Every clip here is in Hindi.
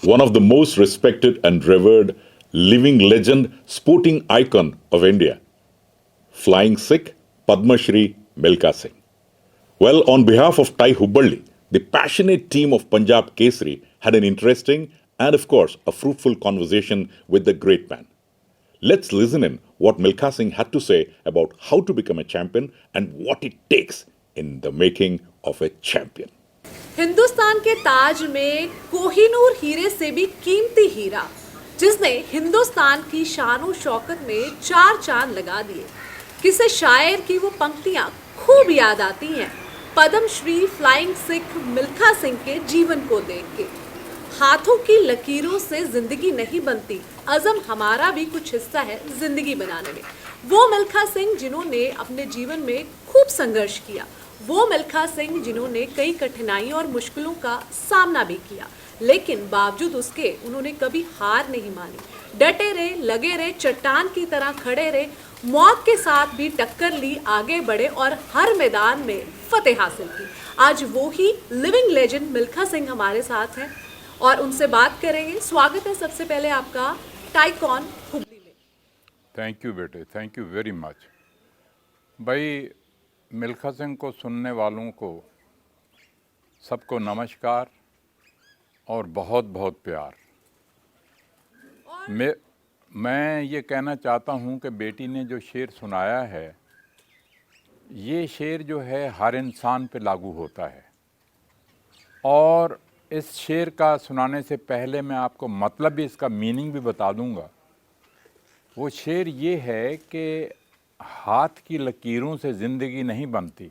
one of the most respected and revered living legend, sporting icon of India, Flying Sikh Padma Shri Milkha Singh. Well, on behalf of Tai Hubballi, the passionate team of Punjab Kesari had an interesting and, of course, a fruitful conversation with the great man. Let's listen in what Milkha Singh had to say about how to become a champion and what it takes in the making of a champion. Hindustan के ताज में कोहिनूर हीरे से भी कीमती हीरा, जिसने हिंदुस्तान की शान शौकत में चार चांद लगा दिए। किसे शायर की वो पंक्तियां खूब याद आती हैं पद्म श्री फ्लाइंग सिख मिल्खा सिंह के जीवन को देख के। हाथों की लकीरों से जिंदगी नहीं बनती, अज़म हमारा भी कुछ हिस्सा है जिंदगी बनाने में। वो मिल्खा सिंह जिन्होंने अपने जीवन में खूब संघर्ष किया, वो मिल्खा सिंह जिन्होंने कई कठिनाइयों और मुश्किलों का सामना भी किया, लेकिन बावजूद उसके उन्होंने कभी हार नहीं मानी। डटे रहे, लगे रहे, चट्टान की तरह खड़े रहे, मौत के साथ भी टक्कर ली, आगे बढ़े और हर मैदान में फतेह हासिल की। आज वो ही लिविंग लेजेंड मिल्खा सिंह हमारे साथ हैं और उनसे बात करेंगे। स्वागत है सबसे पहले आपका टाइकॉन हुबली में। थैंक यू बेटे, थैंक यू वेरी मच। भाई, मिल्खा सिंह को सुनने वालों को सबको नमस्कार और बहुत बहुत प्यार। मैं ये कहना चाहता हूँ कि बेटी ने जो शेर सुनाया है, ये शेर जो है हर इंसान पे लागू होता है। और इस शेर का सुनाने से पहले मैं आपको मतलब भी, इसका मीनिंग भी बता दूँगा। वो शेर ये है कि हाथ की लकीरों से ज़िंदगी नहीं बनती।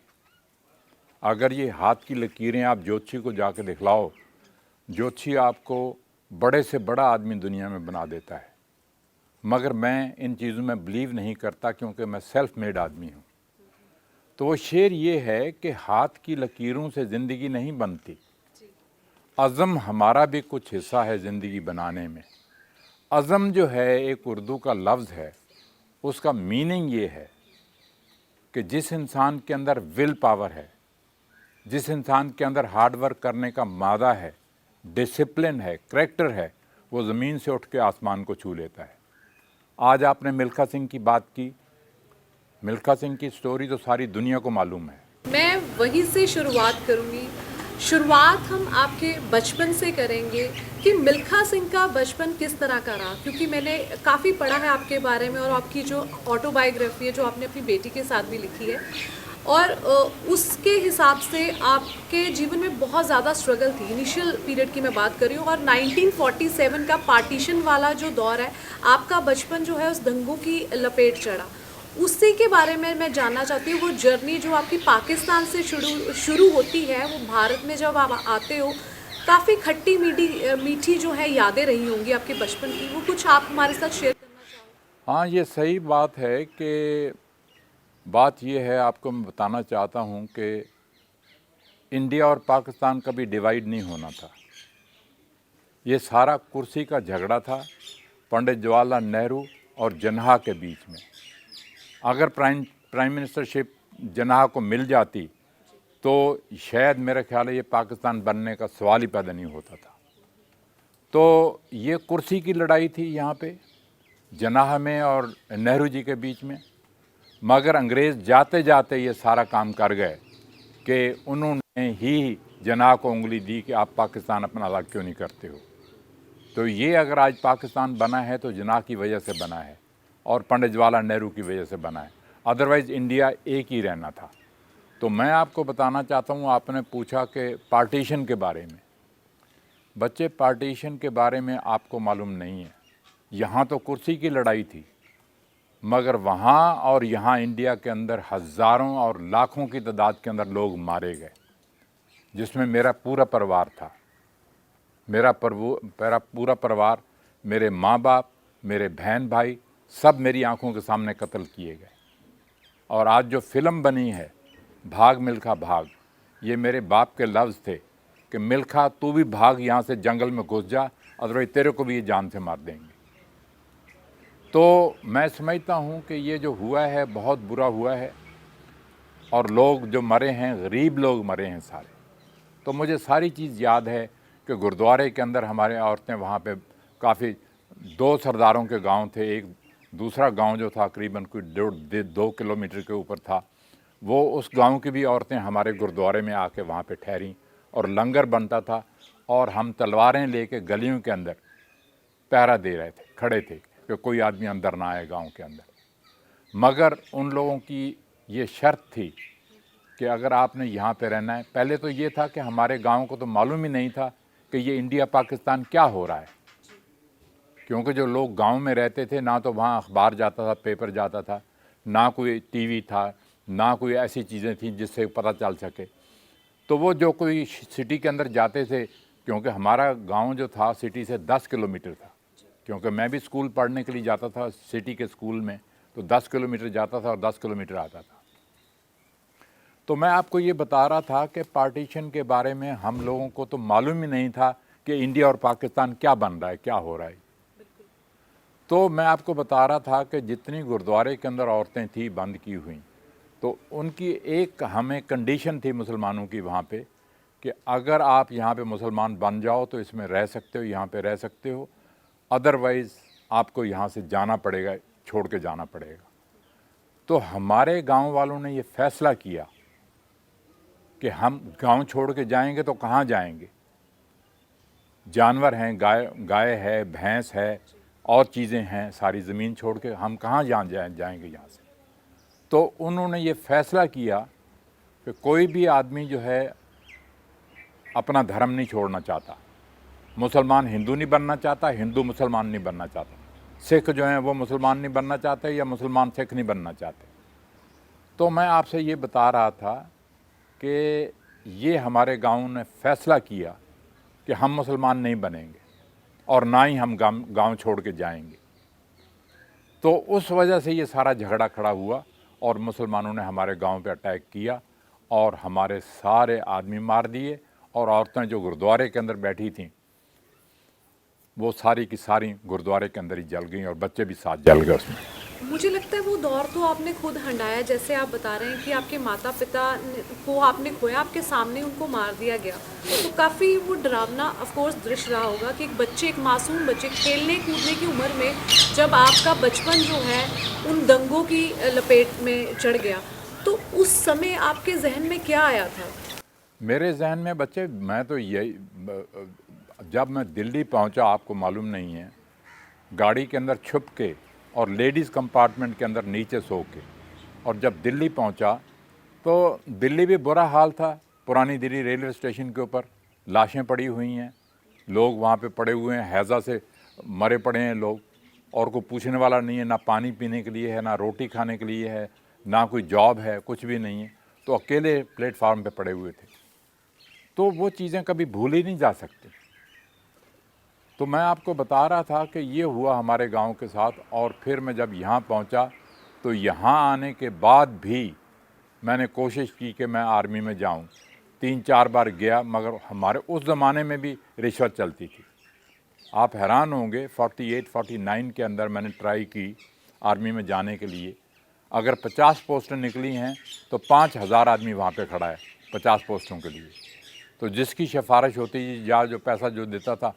अगर ये हाथ की लकीरें आप ज्योतिषी को जाके दिखलाओ, ज्योतिषी आपको बड़े से बड़ा आदमी दुनिया में बना देता है। मगर मैं इन चीज़ों में बिलीव नहीं करता, क्योंकि मैं सेल्फ मेड आदमी हूँ। तो वो शेर ये है कि हाथ की लकीरों से ज़िंदगी नहीं बनती, अज़म हमारा भी कुछ हिस्सा है ज़िंदगी बनाने में। अज़म जो है एक उर्दू का लफ्ज़ है, उसका मीनिंग ये है कि जिस इंसान के अंदर विल पावर है, जिस इंसान के अंदर हार्ड वर्क करने का मादा है, डिसिप्लिन है, करैक्टर है, वो ज़मीन से उठ के आसमान को छू लेता है। आज आपने मिल्खा सिंह की बात की। मिल्खा सिंह की स्टोरी तो सारी दुनिया को मालूम है। मैं वहीं से शुरुआत करूंगी। शुरुआत हम आपके बचपन से करेंगे कि मिल्खा सिंह का बचपन किस तरह का रहा, क्योंकि मैंने काफ़ी पढ़ा है आपके बारे में और आपकी जो ऑटोबायोग्राफी है जो आपने अपनी बेटी के साथ भी लिखी है, और उसके हिसाब से आपके जीवन में बहुत ज़्यादा स्ट्रगल थी। इनिशियल पीरियड की मैं बात कर रही हूँ, और 1947 का पार्टीशन वाला जो दौर है, आपका बचपन जो है उस दंगों की लपेट चढ़ा। उसी के बारे में मैं जानना चाहती हूँ। वो जर्नी जो आपकी पाकिस्तान से शुरू होती है, वो भारत में जब आप आते हो, काफ़ी खट्टी मीठी जो है यादें रही होंगी आपके बचपन की, वो कुछ आप हमारे साथ शेयर करना चाहो? हाँ, ये सही बात है कि बात ये है, आपको मैं बताना चाहता हूँ कि इंडिया और पाकिस्तान कभी डिवाइड नहीं होना था। ये सारा कुर्सी का झगड़ा था पंडित जवाहरलाल नेहरू और जनाह के बीच में। अगर प्राइम मिनिस्टरशिप जनाह को मिल जाती तो शायद मेरा ख्याल है ये पाकिस्तान बनने का सवाल ही पैदा नहीं होता था। तो ये कुर्सी की लड़ाई थी यहाँ पे जनाह में और नेहरू जी के बीच में। मगर अंग्रेज़ जाते जाते ये सारा काम कर गए कि उन्होंने ही जनाह को उंगली दी कि आप पाकिस्तान अपना अलग क्यों नहीं करते हो। तो ये अगर आज पाकिस्तान बना है तो जनाह की वजह से बना है और पंडित जवाहरलाल नेहरू की वजह से बना है, अदरवाइज़ इंडिया एक ही रहना था। तो मैं आपको बताना चाहता हूँ, आपने पूछा कि पार्टीशन के बारे में। बच्चे, पार्टीशन के बारे में आपको मालूम नहीं है। यहाँ तो कुर्सी की लड़ाई थी, मगर वहाँ और यहाँ इंडिया के अंदर हज़ारों और लाखों की तादाद के अंदर लोग मारे गए, जिसमें मेरा पूरा परिवार था। मेरा पूरा परिवार, मेरे माँ बाप, मेरे बहन भाई, सब मेरी आंखों के सामने कत्ल किए गए। और आज जो फिल्म बनी है भाग मिल्खा भाग, ये मेरे बाप के लफ्ज़ थे कि मिल्खा तू भी भाग, यहाँ से जंगल में घुस जा, अदरवाइज़ तेरे को भी ये जान से मार देंगे। तो मैं समझता हूँ कि ये जो हुआ है बहुत बुरा हुआ है, और लोग जो मरे हैं, गरीब लोग मरे हैं सारे। तो मुझे सारी चीज़ याद है कि गुरुद्वारे के अंदर हमारे औरतें वहाँ पे काफ़ी 2 सरदारों के गांव थे, एक दूसरा गांव जो था करीबन कोई 2 किलोमीटर के ऊपर था, वो उस गांव की भी औरतें हमारे गुरुद्वारे में आके वहाँ पे ठहरीं और लंगर बनता था और हम तलवारें लेके गलियों के अंदर पहरा दे रहे थे, खड़े थे कि कोई आदमी अंदर ना आए गांव के अंदर। मगर उन लोगों की ये शर्त थी कि अगर आपने यहाँ पे रहना है, पहले तो ये था कि हमारे गांव को तो मालूम ही नहीं था कि ये इंडिया पाकिस्तान क्या हो रहा है, क्योंकि जो लोग गांव में रहते थे ना तो वहाँ अखबार जाता था, पेपर जाता था, ना कोई टीवी था, ना कोई ऐसी चीज़ें थी जिससे पता चल सके। तो वो जो कोई सिटी के अंदर जाते थे, क्योंकि हमारा गांव जो था सिटी से 10 किलोमीटर था, क्योंकि मैं भी स्कूल पढ़ने के लिए जाता था सिटी के स्कूल में, तो 10 किलोमीटर जाता था और 10 किलोमीटर आता था। तो मैं आपको ये बता रहा था कि पार्टीशन के बारे में हम लोगों को तो मालूम ही नहीं था कि इंडिया और पाकिस्तान क्या बन रहा है, क्या हो रहा है। तो मैं आपको बता रहा था कि जितनी गुरुद्वारे के अंदर औरतें थी बंद की हुई, तो उनकी एक हमें कंडीशन थी मुसलमानों की वहाँ पे कि अगर आप यहाँ पे मुसलमान बन जाओ तो इसमें रह सकते हो, यहाँ पे रह सकते हो, अदरवाइज़ आपको यहाँ से जाना पड़ेगा, छोड़ के जाना पड़ेगा। तो हमारे गांव वालों ने ये फैसला किया कि हम गांव छोड़ के जाएंगे तो कहाँ जाएंगे, जानवर हैं, गाय है, भैंस है और चीज़ें हैं, सारी ज़मीन छोड़ के हम कहाँ जाएंगे यहाँ से। तो उन्होंने ये फैसला किया कि कोई भी आदमी जो है अपना धर्म नहीं छोड़ना चाहता, मुसलमान हिंदू नहीं बनना चाहता, हिंदू मुसलमान नहीं बनना चाहता, सिख जो हैं वो मुसलमान नहीं बनना चाहते या मुसलमान सिख नहीं बनना चाहते। तो मैं आपसे ये बता रहा था कि ये हमारे गांव ने फैसला किया कि हम मुसलमान नहीं बनेंगे और ना ही हम गांव छोड़ के जाएंगे। तो उस वजह से ये सारा झगड़ा खड़ा हुआ और मुसलमानों ने हमारे गांव पे अटैक किया और हमारे सारे आदमी मार दिए और औरतें जो गुरुद्वारे के अंदर बैठी थीं वो सारी की सारी गुरुद्वारे के अंदर ही जल गई और बच्चे भी साथ जल गए उसमें। मुझे लगता है वो दौर तो आपने खुद हंडाया, जैसे आप बता रहे हैं कि आपके माता पिता को आपने खोया, आपके सामने उनको मार दिया गया, तो काफ़ी वो डरावना ऑफ कोर्स दृश्य रहा होगा कि एक बच्चे, एक मासूम बच्चे खेलने कूदने की उम्र में जब आपका बचपन जो है उन दंगों की लपेट में चढ़ गया, तो उस समय आपके जहन में क्या आया था? मेरे जहन में बच्चे, मैं तो यही, जब मैं दिल्ली पहुंचा, आपको मालूम नहीं है, गाड़ी के अंदर छुप के और लेडीज़ कंपार्टमेंट के अंदर नीचे सो के, और जब दिल्ली पहुंचा तो दिल्ली भी बुरा हाल था। पुरानी दिल्ली रेलवे स्टेशन के ऊपर लाशें पड़ी हुई हैं, लोग वहाँ पे पड़े हुए हैं, हैज़ा से मरे पड़े हैं लोग, और कोई पूछने वाला नहीं है, ना पानी पीने के लिए है, ना रोटी खाने के लिए है, ना कोई जॉब है, कुछ भी नहीं है। तो अकेले प्लेटफार्म पे पड़े हुए थे। तो वो चीज़ें कभी भूल ही नहीं जा सकती। तो मैं आपको बता रहा था कि ये हुआ हमारे गांव के साथ। और फिर मैं जब यहाँ पहुँचा तो यहाँ आने के बाद भी मैंने कोशिश की कि मैं आर्मी में जाऊँ। 3-4 बार गया, मगर हमारे उस ज़माने में भी रिश्वत चलती थी। आप हैरान होंगे, 48-49 के अंदर मैंने ट्राई की आर्मी में जाने के लिए। अगर 50 पोस्टें निकली हैं तो 5000 आदमी वहाँ पे खड़ा है 50 पोस्टों के लिए। तो जिसकी सिफारिश होती या जो पैसा जो देता था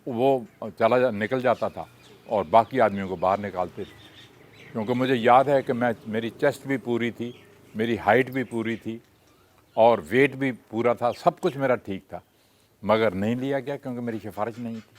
वो निकल जाता था और बाकी आदमियों को बाहर निकालते थे। क्योंकि मुझे याद है कि मेरी चेस्ट भी पूरी थी, मेरी हाइट भी पूरी थी और वेट भी पूरा था, सब कुछ मेरा ठीक था, मगर नहीं लिया गया क्योंकि मेरी सिफारिश नहीं थी।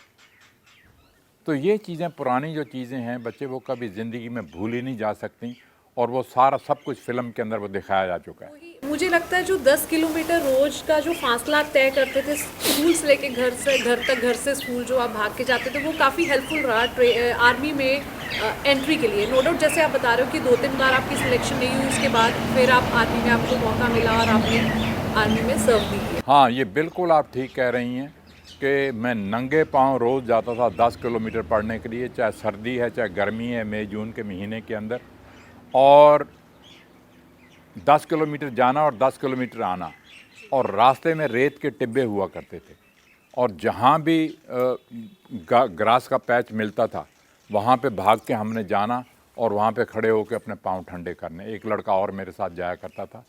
तो ये चीज़ें, पुरानी जो चीज़ें हैं बच्चे, वो कभी ज़िंदगी में भूल ही नहीं जा सकती, और वो सारा सब कुछ फिल्म के अंदर वो दिखाया जा चुका है। मुझे लगता है जो 10 किलोमीटर रोज का जो फासला तय करते थे स्कूल से लेके घर से स्कूल जो आप भाग के जाते थे, वो काफ़ी हेल्पफुल रहा आर्मी में एंट्री के लिए। नो डाउट, जैसे आप बता रहे हो कि 2-3 बार आपकी सिलेक्शन नहीं हुई, उसके बाद फिर आप आर्मी में आपको मौका मिला और आपने आर्मी में सर्व भी किया। हाँ, ये बिल्कुल आप ठीक कह रही हैं कि मैं नंगे पाँव रोज़ जाता था 10 किलोमीटर पढ़ने के लिए, चाहे सर्दी है चाहे गर्मी है, मई जून के महीने के अंदर, और 10 किलोमीटर जाना और 10 किलोमीटर आना, और रास्ते में रेत के टिब्बे हुआ करते थे, और जहाँ भी ग्रास का पैच मिलता था वहाँ पे भाग के हमने जाना और वहाँ पे खड़े होकर अपने पाँव ठंडे करने। एक लड़का और मेरे साथ जाया करता था,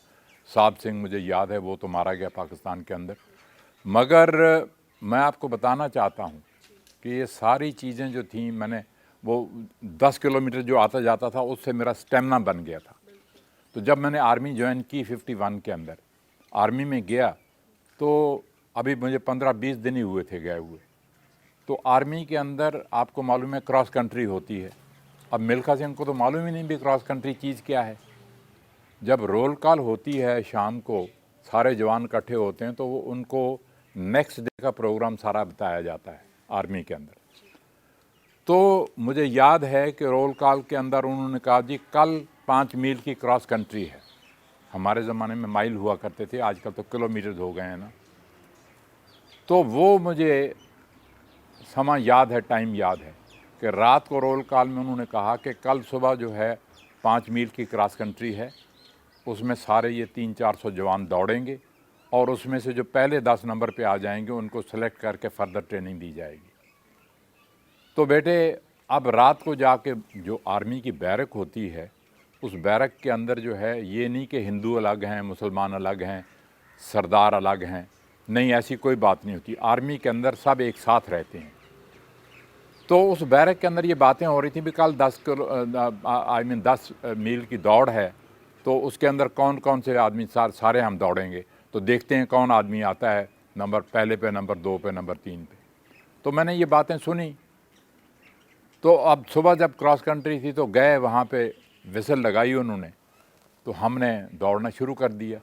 साहब सिंह, मुझे याद है, वो तो मारा गया पाकिस्तान के अंदर। मगर मैं आपको बताना चाहता हूँ कि ये सारी चीज़ें जो थी, मैंने वो 10 किलोमीटर जो आता जाता था उससे मेरा स्टेमिना बन गया था। तो जब मैंने आर्मी ज्वाइन की 51 के अंदर, आर्मी में गया तो अभी मुझे 15-20 दिन ही हुए थे गए हुए। तो आर्मी के अंदर आपको मालूम है क्रॉस कंट्री होती है। अब मिल्खा सिंह को तो मालूम ही नहीं भी क्रॉस कंट्री चीज़ क्या है। जब रोल कॉल होती है शाम को, सारे जवान इकट्ठे होते हैं तो वो उनको नेक्स्ट डे का प्रोग्राम सारा बताया जाता है आर्मी के अंदर। तो मुझे याद है कि रोल कॉल के अंदर उन्होंने कहा जी कल 5 मील की क्रॉस कंट्री है। हमारे ज़माने में माइल हुआ करते थे, आजकल तो किलोमीटर हो गए हैं ना। तो वो मुझे समय याद है, टाइम याद है कि रात को रोल कॉल में उन्होंने कहा कि कल सुबह जो है 5 मील की क्रॉस कंट्री है, उसमें सारे ये 300-400 जवान दौड़ेंगे और उसमें से जो पहले 10 नंबर पे आ जाएंगे उनको सेलेक्ट करके फर्दर ट्रेनिंग दी जाएगी। तो बेटे अब रात को जाके जो आर्मी की बैरक होती है, उस बैरक के अंदर जो है ये नहीं कि हिंदू अलग हैं, मुसलमान अलग हैं, सरदार अलग हैं, नहीं, ऐसी कोई बात नहीं होती। आर्मी के अंदर सब एक साथ रहते हैं। तो उस बैरक के अंदर ये बातें हो रही थी भी कल 10 मील की दौड़ है, तो उसके अंदर कौन कौन से आदमी सारे हम दौड़ेंगे, तो देखते हैं कौन आदमी आता है नंबर पहले पे, नंबर 2 पे, नंबर 3 पे। तो मैंने ये बातें सुनी। तो अब सुबह जब क्रॉस कंट्री थी तो गए वहाँ पे, विसल लगाई उन्होंने, तो हमने दौड़ना शुरू कर दिया।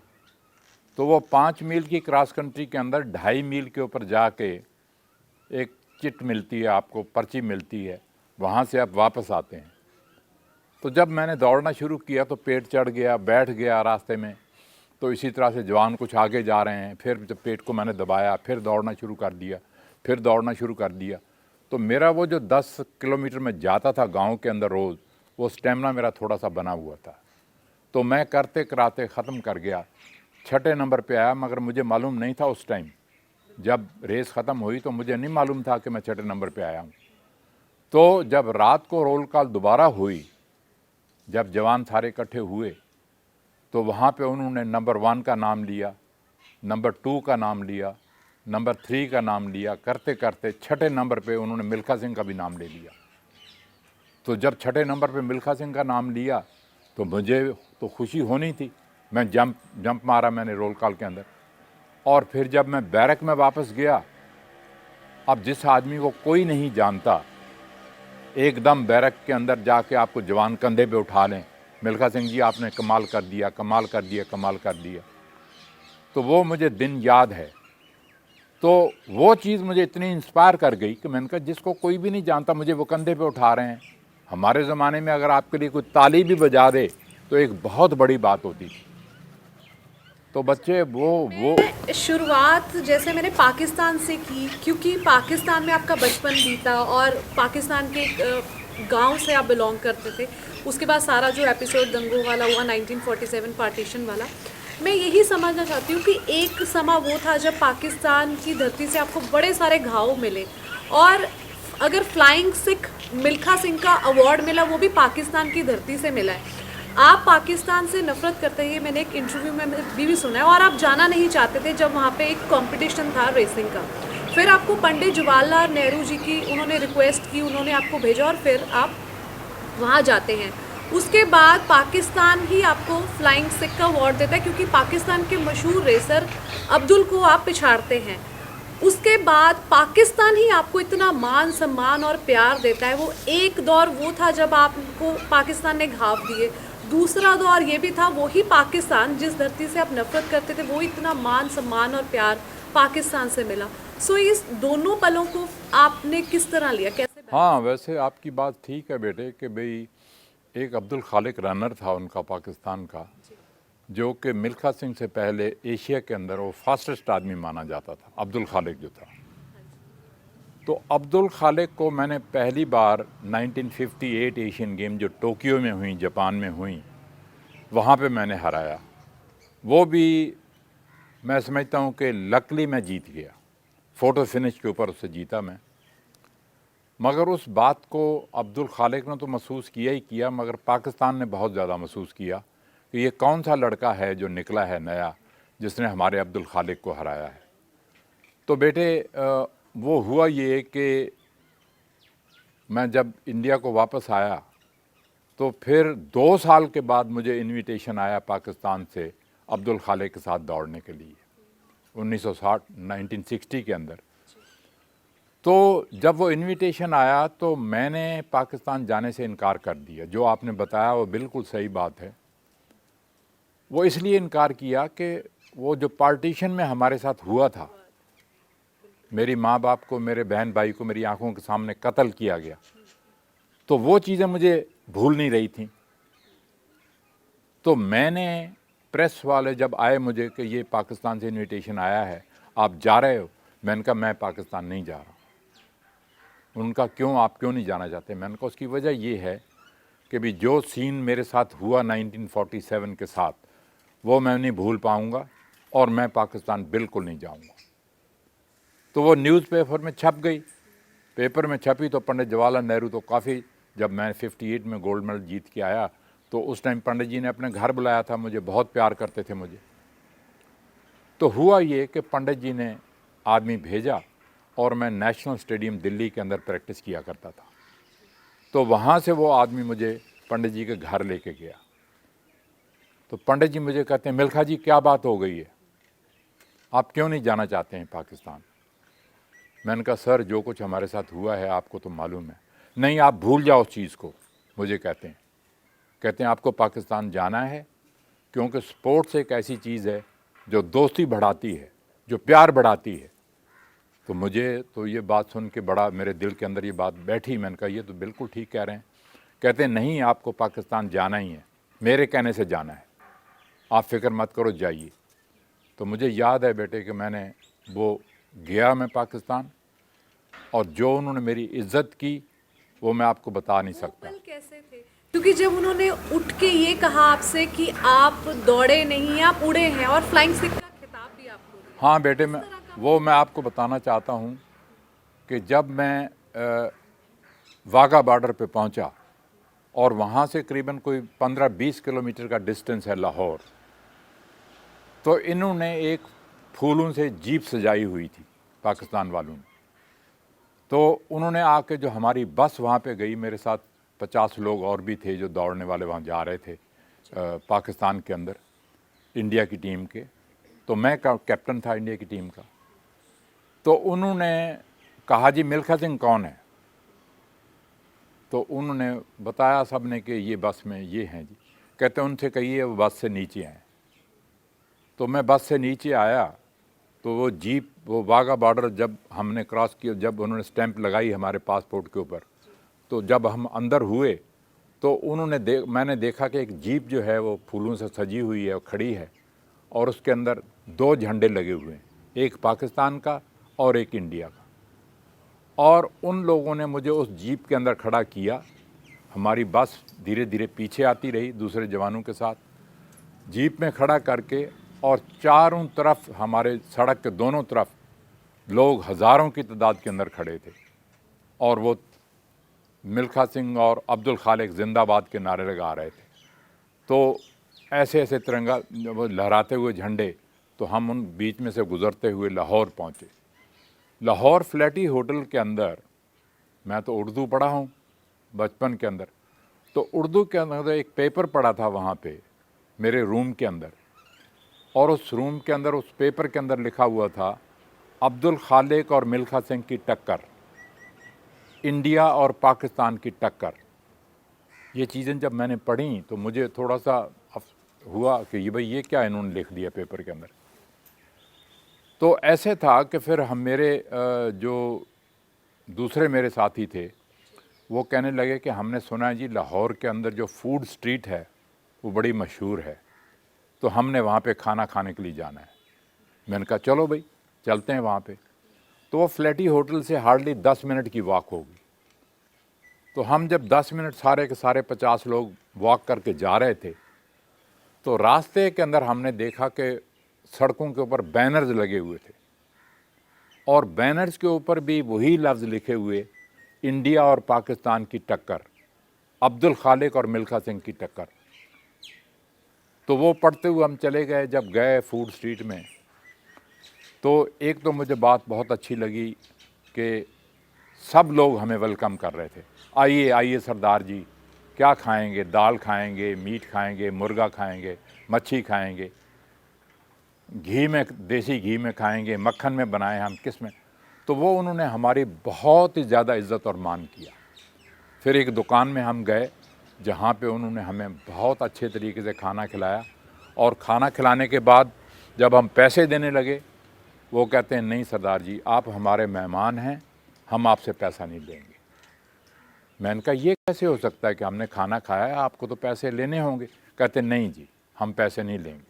तो वो 5 मील की क्रॉस कंट्री के अंदर 2.5 मील के ऊपर जाके एक चिट मिलती है आपको, पर्ची मिलती है, वहाँ से आप वापस आते हैं। तो जब मैंने दौड़ना शुरू किया तो पेट चढ़ गया, बैठ गया रास्ते में। तो इसी तरह से जवान कुछ आगे जा रहे हैं, फिर जब पेट को मैंने दबाया, फिर दौड़ना शुरू कर दिया, फिर दौड़ना शुरू कर दिया। तो मेरा वो जो 10 किलोमीटर में जाता था गांव के अंदर रोज़, वो स्टेमिना मेरा थोड़ा सा बना हुआ था। तो मैं करते कराते ख़त्म कर गया, 6ठे नंबर पे आया। मगर मुझे मालूम नहीं था उस टाइम, जब रेस ख़त्म हुई तो मुझे नहीं मालूम था कि मैं 6ठे नंबर पे आया हूँ। तो जब रात को रोल कॉल दोबारा हुई, जब जवान सारे इकट्ठे हुए, तो वहाँ पे उन्होंने नंबर 1 का नाम लिया, नंबर 2 का नाम लिया, नंबर 3 का नाम लिया। करते करते 6ठे नंबर पे उन्होंने मिल्खा सिंह का भी नाम ले लिया। तो जब 6ठे नंबर पे मिल्खा सिंह का नाम लिया तो मुझे तो खुशी होनी थी। मैं जंप मारा मैंने रोल कॉल के अंदर। और फिर जब मैं बैरक में वापस गया, अब जिस आदमी को कोई नहीं जानता, एकदम बैरक के अंदर जाके आपको जवान कंधे पे उठा लें, मिल्खा सिंह जी आपने कमाल कर दिया, कमाल कर दिया, कमाल कर दिया। तो वो मुझे दिन याद है। तो वो चीज़ मुझे इतनी इंस्पायर कर गई कि मैंने कहा जिसको कोई भी नहीं जानता, मुझे वो कंधे पे उठा रहे हैं। हमारे ज़माने में अगर आपके लिए कोई ताली भी बजा दे तो एक बहुत बड़ी बात होती थी। तो बच्चे वो शुरुआत जैसे मैंने पाकिस्तान से की, क्योंकि पाकिस्तान में आपका बचपन बीता और पाकिस्तान के गांव से आप बिलोंग करते थे। उसके बाद सारा जो एपिसोड दंगों वाला हुआ 1947 पार्टीशन वाला, मैं यही समझना चाहती हूँ कि एक समा वो था जब पाकिस्तान की धरती से आपको बड़े सारे घाव मिले, और अगर फ्लाइंग सिख मिल्खा सिंह का अवार्ड मिला वो भी पाकिस्तान की धरती से मिला है। आप पाकिस्तान से नफरत करते हैं, मैंने एक इंटरव्यू में भी सुना है, और आप जाना नहीं चाहते थे जब वहाँ पे एक कंपटीशन था रेसिंग का। फिर आपको पंडित जवाहरलाल नेहरू जी की उन्होंने रिक्वेस्ट की, उन्होंने आपको भेजा और फिर आप वहाँ जाते हैं। उसके बाद पाकिस्तान ही आपको फ्लाइंग सिख का अवार्ड देता है, क्योंकि पाकिस्तान के मशहूर रेसर अब्दुल को आप पिछाड़ते हैं। उसके बाद पाकिस्तान ही आपको इतना मान सम्मान और प्यार देता है। वो एक दौर वो था जब आपको पाकिस्तान ने घाव दिए, दूसरा दौर ये भी था, वही पाकिस्तान जिस धरती से आप नफरत करते थे, वो इतना मान सम्मान और प्यार पाकिस्तान से मिला। सो इस दोनों पलों को आपने किस तरह लिया, कैसे? हाँ, वैसे आपकी बात ठीक है बेटे कि भाई एक अब्दुल खालिक रनर था उनका पाकिस्तान का, जो कि मिल्खा सिंह से पहले एशिया के अंदर वो फास्टेस्ट आदमी माना जाता था, अब्दुल खालिक जो था। तो अब्दुल खालिक को मैंने पहली बार 1958 एशियन गेम जो टोक्यो में हुई, जापान में हुई, वहाँ पे मैंने हराया। वो भी मैं समझता हूँ कि लकली मैं जीत गया, फ़ोटो फिनिश के ऊपर उससे जीता मैं। मगर उस बात को अब्दुल खालिक ने तो महसूस किया ही किया, मगर पाकिस्तान ने बहुत ज़्यादा महसूस किया कि ये कौन सा लड़का है जो निकला है नया, जिसने हमारे अब्दुल खालिक को हराया है। तो बेटे वो हुआ ये कि मैं जब इंडिया को वापस आया तो फिर 2 साल के बाद मुझे इनविटेशन आया पाकिस्तान से अब्दुल खालिक के साथ दौड़ने के लिए 1960 के अंदर। तो जब वो इनविटेशन आया तो मैंने पाकिस्तान जाने से इनकार कर दिया। जो आपने बताया वो बिल्कुल सही बात है। वो इसलिए इनकार किया कि वो जो पार्टीशन में हमारे साथ हुआ था, मेरी माँ बाप को, मेरे बहन भाई को मेरी आंखों के सामने कत्ल किया गया, तो वो चीज़ें मुझे भूल नहीं रही थी। तो मैंने, प्रेस वाले जब आए मुझे कि ये पाकिस्तान से इनविटेशन आया है, आप जा रहे हो, मैंने कहा मैं पाकिस्तान नहीं जा रहा। उनका क्यों, आप क्यों नहीं जाना चाहते? मैंने कहा उसकी वजह ये है कि भी जो सीन मेरे साथ हुआ 1947 के साथ, वो मैं नहीं भूल पाऊँगा और मैं पाकिस्तान बिल्कुल नहीं जाऊँगा। तो वो न्यूज़पेपर में छप गई, पेपर में छपी तो पंडित जवाहरलाल नेहरू तो काफ़ी, जब मैं 58 में गोल्ड मेडल जीत के आया तो उस टाइम पंडित जी ने अपने घर बुलाया था मुझे, बहुत प्यार करते थे मुझे। तो हुआ ये कि पंडित जी ने आदमी भेजा और मैं नेशनल स्टेडियम दिल्ली के अंदर प्रैक्टिस किया करता था। तो वहाँ से वो आदमी मुझे पंडित जी के घर लेके गया। तो पंडित जी मुझे कहते हैं, मिल्खा जी क्या बात हो गई है, आप क्यों नहीं जाना चाहते हैं पाकिस्तान? मैंने कहा सर जो कुछ हमारे साथ हुआ है आपको तो मालूम है। नहीं आप भूल जाओ उस चीज़ को। मुझे कहते हैं आपको पाकिस्तान जाना है क्योंकि स्पोर्ट्स एक ऐसी चीज़ है जो दोस्ती बढ़ाती है, जो प्यार बढ़ाती है। तो मुझे तो ये बात सुन के बड़ा मेरे दिल के अंदर ये बात बैठी। मैंने कहा ये तो बिल्कुल ठीक कह रहे हैं। कहते हैं नहीं आपको पाकिस्तान जाना ही है, मेरे कहने से जाना है, आप फिक्र मत करो जाइए। तो मुझे याद है बेटे कि मैंने वो गया मैं पाकिस्तान, और जो उन्होंने मेरी इज्जत की वो मैं आपको बता नहीं सकता। पल कैसे थे? क्योंकि जब उन्होंने उठ के ये कहा आपसे कि आप दौड़े नहीं, आप उड़े हैं, और फ्लाइंग सिख का खिताब भी आपको दिया। हाँ बेटे, मैं आपको बताना चाहता हूँ कि जब मैं वाघा बॉर्डर पे पहुँचा और वहाँ से करीबन कोई 15-20 किलोमीटर का डिस्टेंस है लाहौर, तो इन्होंने एक फूलों से जीप सजाई हुई थी पाकिस्तान वालों ने। तो उन्होंने आके जो हमारी बस वहाँ पे गई, मेरे साथ 50 लोग और भी थे जो दौड़ने वाले वहाँ जा रहे थे पाकिस्तान के अंदर, इंडिया की टीम के। तो मैं कैप्टन था इंडिया की टीम का। तो उन्होंने कहा जी मिल्खा सिंह कौन है? तो उन्होंने बताया सब ने कि ये बस में ये हैं जी। कहते उनसे कहिए वो बस से नीचे आए। तो मैं बस से नीचे आया तो वो जीप, वो वाघा बॉर्डर जब हमने क्रॉस किया, जब उन्होंने स्टैंप लगाई हमारे पासपोर्ट के ऊपर, तो जब हम अंदर हुए तो उन्होंने मैंने देखा कि एक जीप जो है वो फूलों से सजी हुई है, खड़ी है, और उसके अंदर 2 झंडे लगे हुए हैं, एक पाकिस्तान का और एक इंडिया का। और उन लोगों ने मुझे उस जीप के अंदर खड़ा किया। हमारी बस धीरे धीरे पीछे आती रही दूसरे जवानों के साथ, जीप में खड़ा करके, और चारों तरफ हमारे सड़क के दोनों तरफ लोग हज़ारों की तादाद के अंदर खड़े थे, और वो मिल्खा सिंह और अब्दुल खालिक जिंदाबाद के नारे लगा रहे थे। तो ऐसे ऐसे तिरंगा वो लहराते हुए झंडे, तो हम उन बीच में से गुज़रते हुए लाहौर पहुँचे। लाहौर फ्लैटी होटल के अंदर, मैं तो उर्दू पढ़ा हूँ बचपन के अंदर, तो उर्दू के अंदर एक पेपर पढ़ा था वहाँ पे मेरे रूम के अंदर, और उस रूम के अंदर उस पेपर के अंदर लिखा हुआ था अब्दुल खालिक और मिल्खा सिंह की टक्कर, इंडिया और पाकिस्तान की टक्कर। ये चीज़ें जब मैंने पढ़ी तो मुझे थोड़ा सा हुआ कि ये भाई ये क्या इन्होंने लिख दिया पेपर के अंदर। तो ऐसे था कि फिर हम मेरे जो दूसरे मेरे साथी थे वो कहने लगे कि हमने सुना है जी लाहौर के अंदर जो फूड स्ट्रीट है वो बड़ी मशहूर है, तो हमने वहाँ पे खाना खाने के लिए जाना है। मैंने कहा चलो भाई चलते हैं वहाँ पे। तो वो फ्लैटी होटल से हार्डली 10 मिनट की वॉक होगी। तो हम जब 10 मिनट सारे के सारे 50 लोग वॉक करके जा रहे थे, तो रास्ते के अंदर हमने देखा कि सड़कों के ऊपर बैनर्स लगे हुए थे, और बैनर्स के ऊपर भी वही लफ्ज़ लिखे हुए, इंडिया और पाकिस्तान की टक्कर, अब्दुल खालिक और मिल्खा सिंह की टक्कर। तो वो पढ़ते हुए हम चले गए। जब गए फूड स्ट्रीट में तो एक तो मुझे बात बहुत अच्छी लगी कि सब लोग हमें वेलकम कर रहे थे, आइए आइए सरदार जी, क्या खाएंगे, दाल खाएंगे, मीट खाएंगे, मुर्गा खाएंगे, मच्छी खाएंगे, घी में, देसी घी में खाएंगे, मक्खन में बनाए हम किस में। तो वो उन्होंने हमारी बहुत ही ज़्यादा इज़्ज़त और मान किया। फिर एक दुकान में हम गए जहाँ पे उन्होंने हमें बहुत अच्छे तरीके से खाना खिलाया, और खाना खिलाने के बाद जब हम पैसे देने लगे, वो कहते हैं नहीं सरदार जी, आप हमारे मेहमान हैं, हम आपसे पैसा नहीं लेंगे। मैंने कहा ये कैसे हो सकता है कि हमने खाना खाया है, आपको तो पैसे लेने होंगे। कहते नहीं जी, हम पैसे नहीं लेंगे।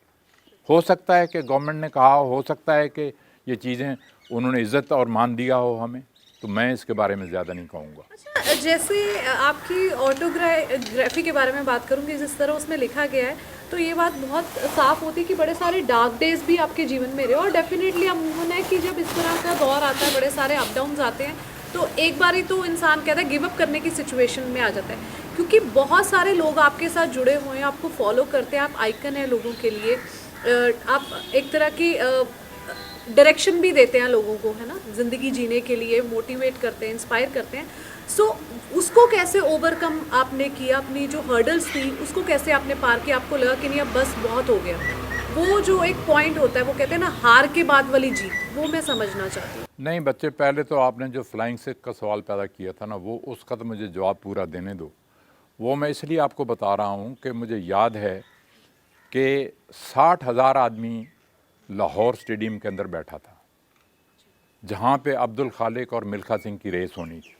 हो सकता है कि गवर्नमेंट ने कहा हो सकता है कि ये चीज़ें उन्होंने इज़्ज़त और मान दिया हो हमें, तो मैं इसके बारे में ज़्यादा नहीं कहूँगा। अच्छा, जैसे आपकी ऑटोग्राफी के बारे में बात करूंगी, जिस तरह उसमें लिखा गया है, तो ये बात बहुत साफ होती है कि बड़े सारे डार्क डेज भी आपके जीवन में रहे, और डेफिनेटली अमूमन है कि जब इस तरह का दौर आता है, बड़े सारे अप डाउन्स आते हैं, तो एक बारी तो इंसान कहता है गिव अप करने की सिचुएशन में आ जाता है, क्योंकि बहुत सारे लोग आपके साथ जुड़े हुए हैं, आपको फॉलो करते हैं, आप आइकन हैं लोगों के लिए, आप एक तरह की डायरेक्शन भी देते हैं लोगों को, है ना, ज़िंदगी जीने के लिए मोटिवेट करते हैं, इंस्पायर करते हैं। सो उसको कैसे ओवरकम आपने किया, अपनी जो हर्डल्स थी उसको कैसे आपने पार किया? आपको लगा कि नहीं अब बस बहुत हो गया? वो जो एक पॉइंट होता है, वो कहते हैं ना हार के बाद वाली जीत, वो मैं समझना चाहती हूँ। नहीं बच्चे, पहले तो आपने जो फ्लाइंग सिख का सवाल पैदा किया था ना, वो उसका तो मुझे जवाब पूरा देने दो। वो मैं इसलिए आपको बता रहा हूँ कि मुझे याद है कि 60,000 आदमी लाहौर स्टेडियम के अंदर बैठा था, जहाँ पे अब्दुल खालिक और मिल्खा सिंह की रेस होनी थी।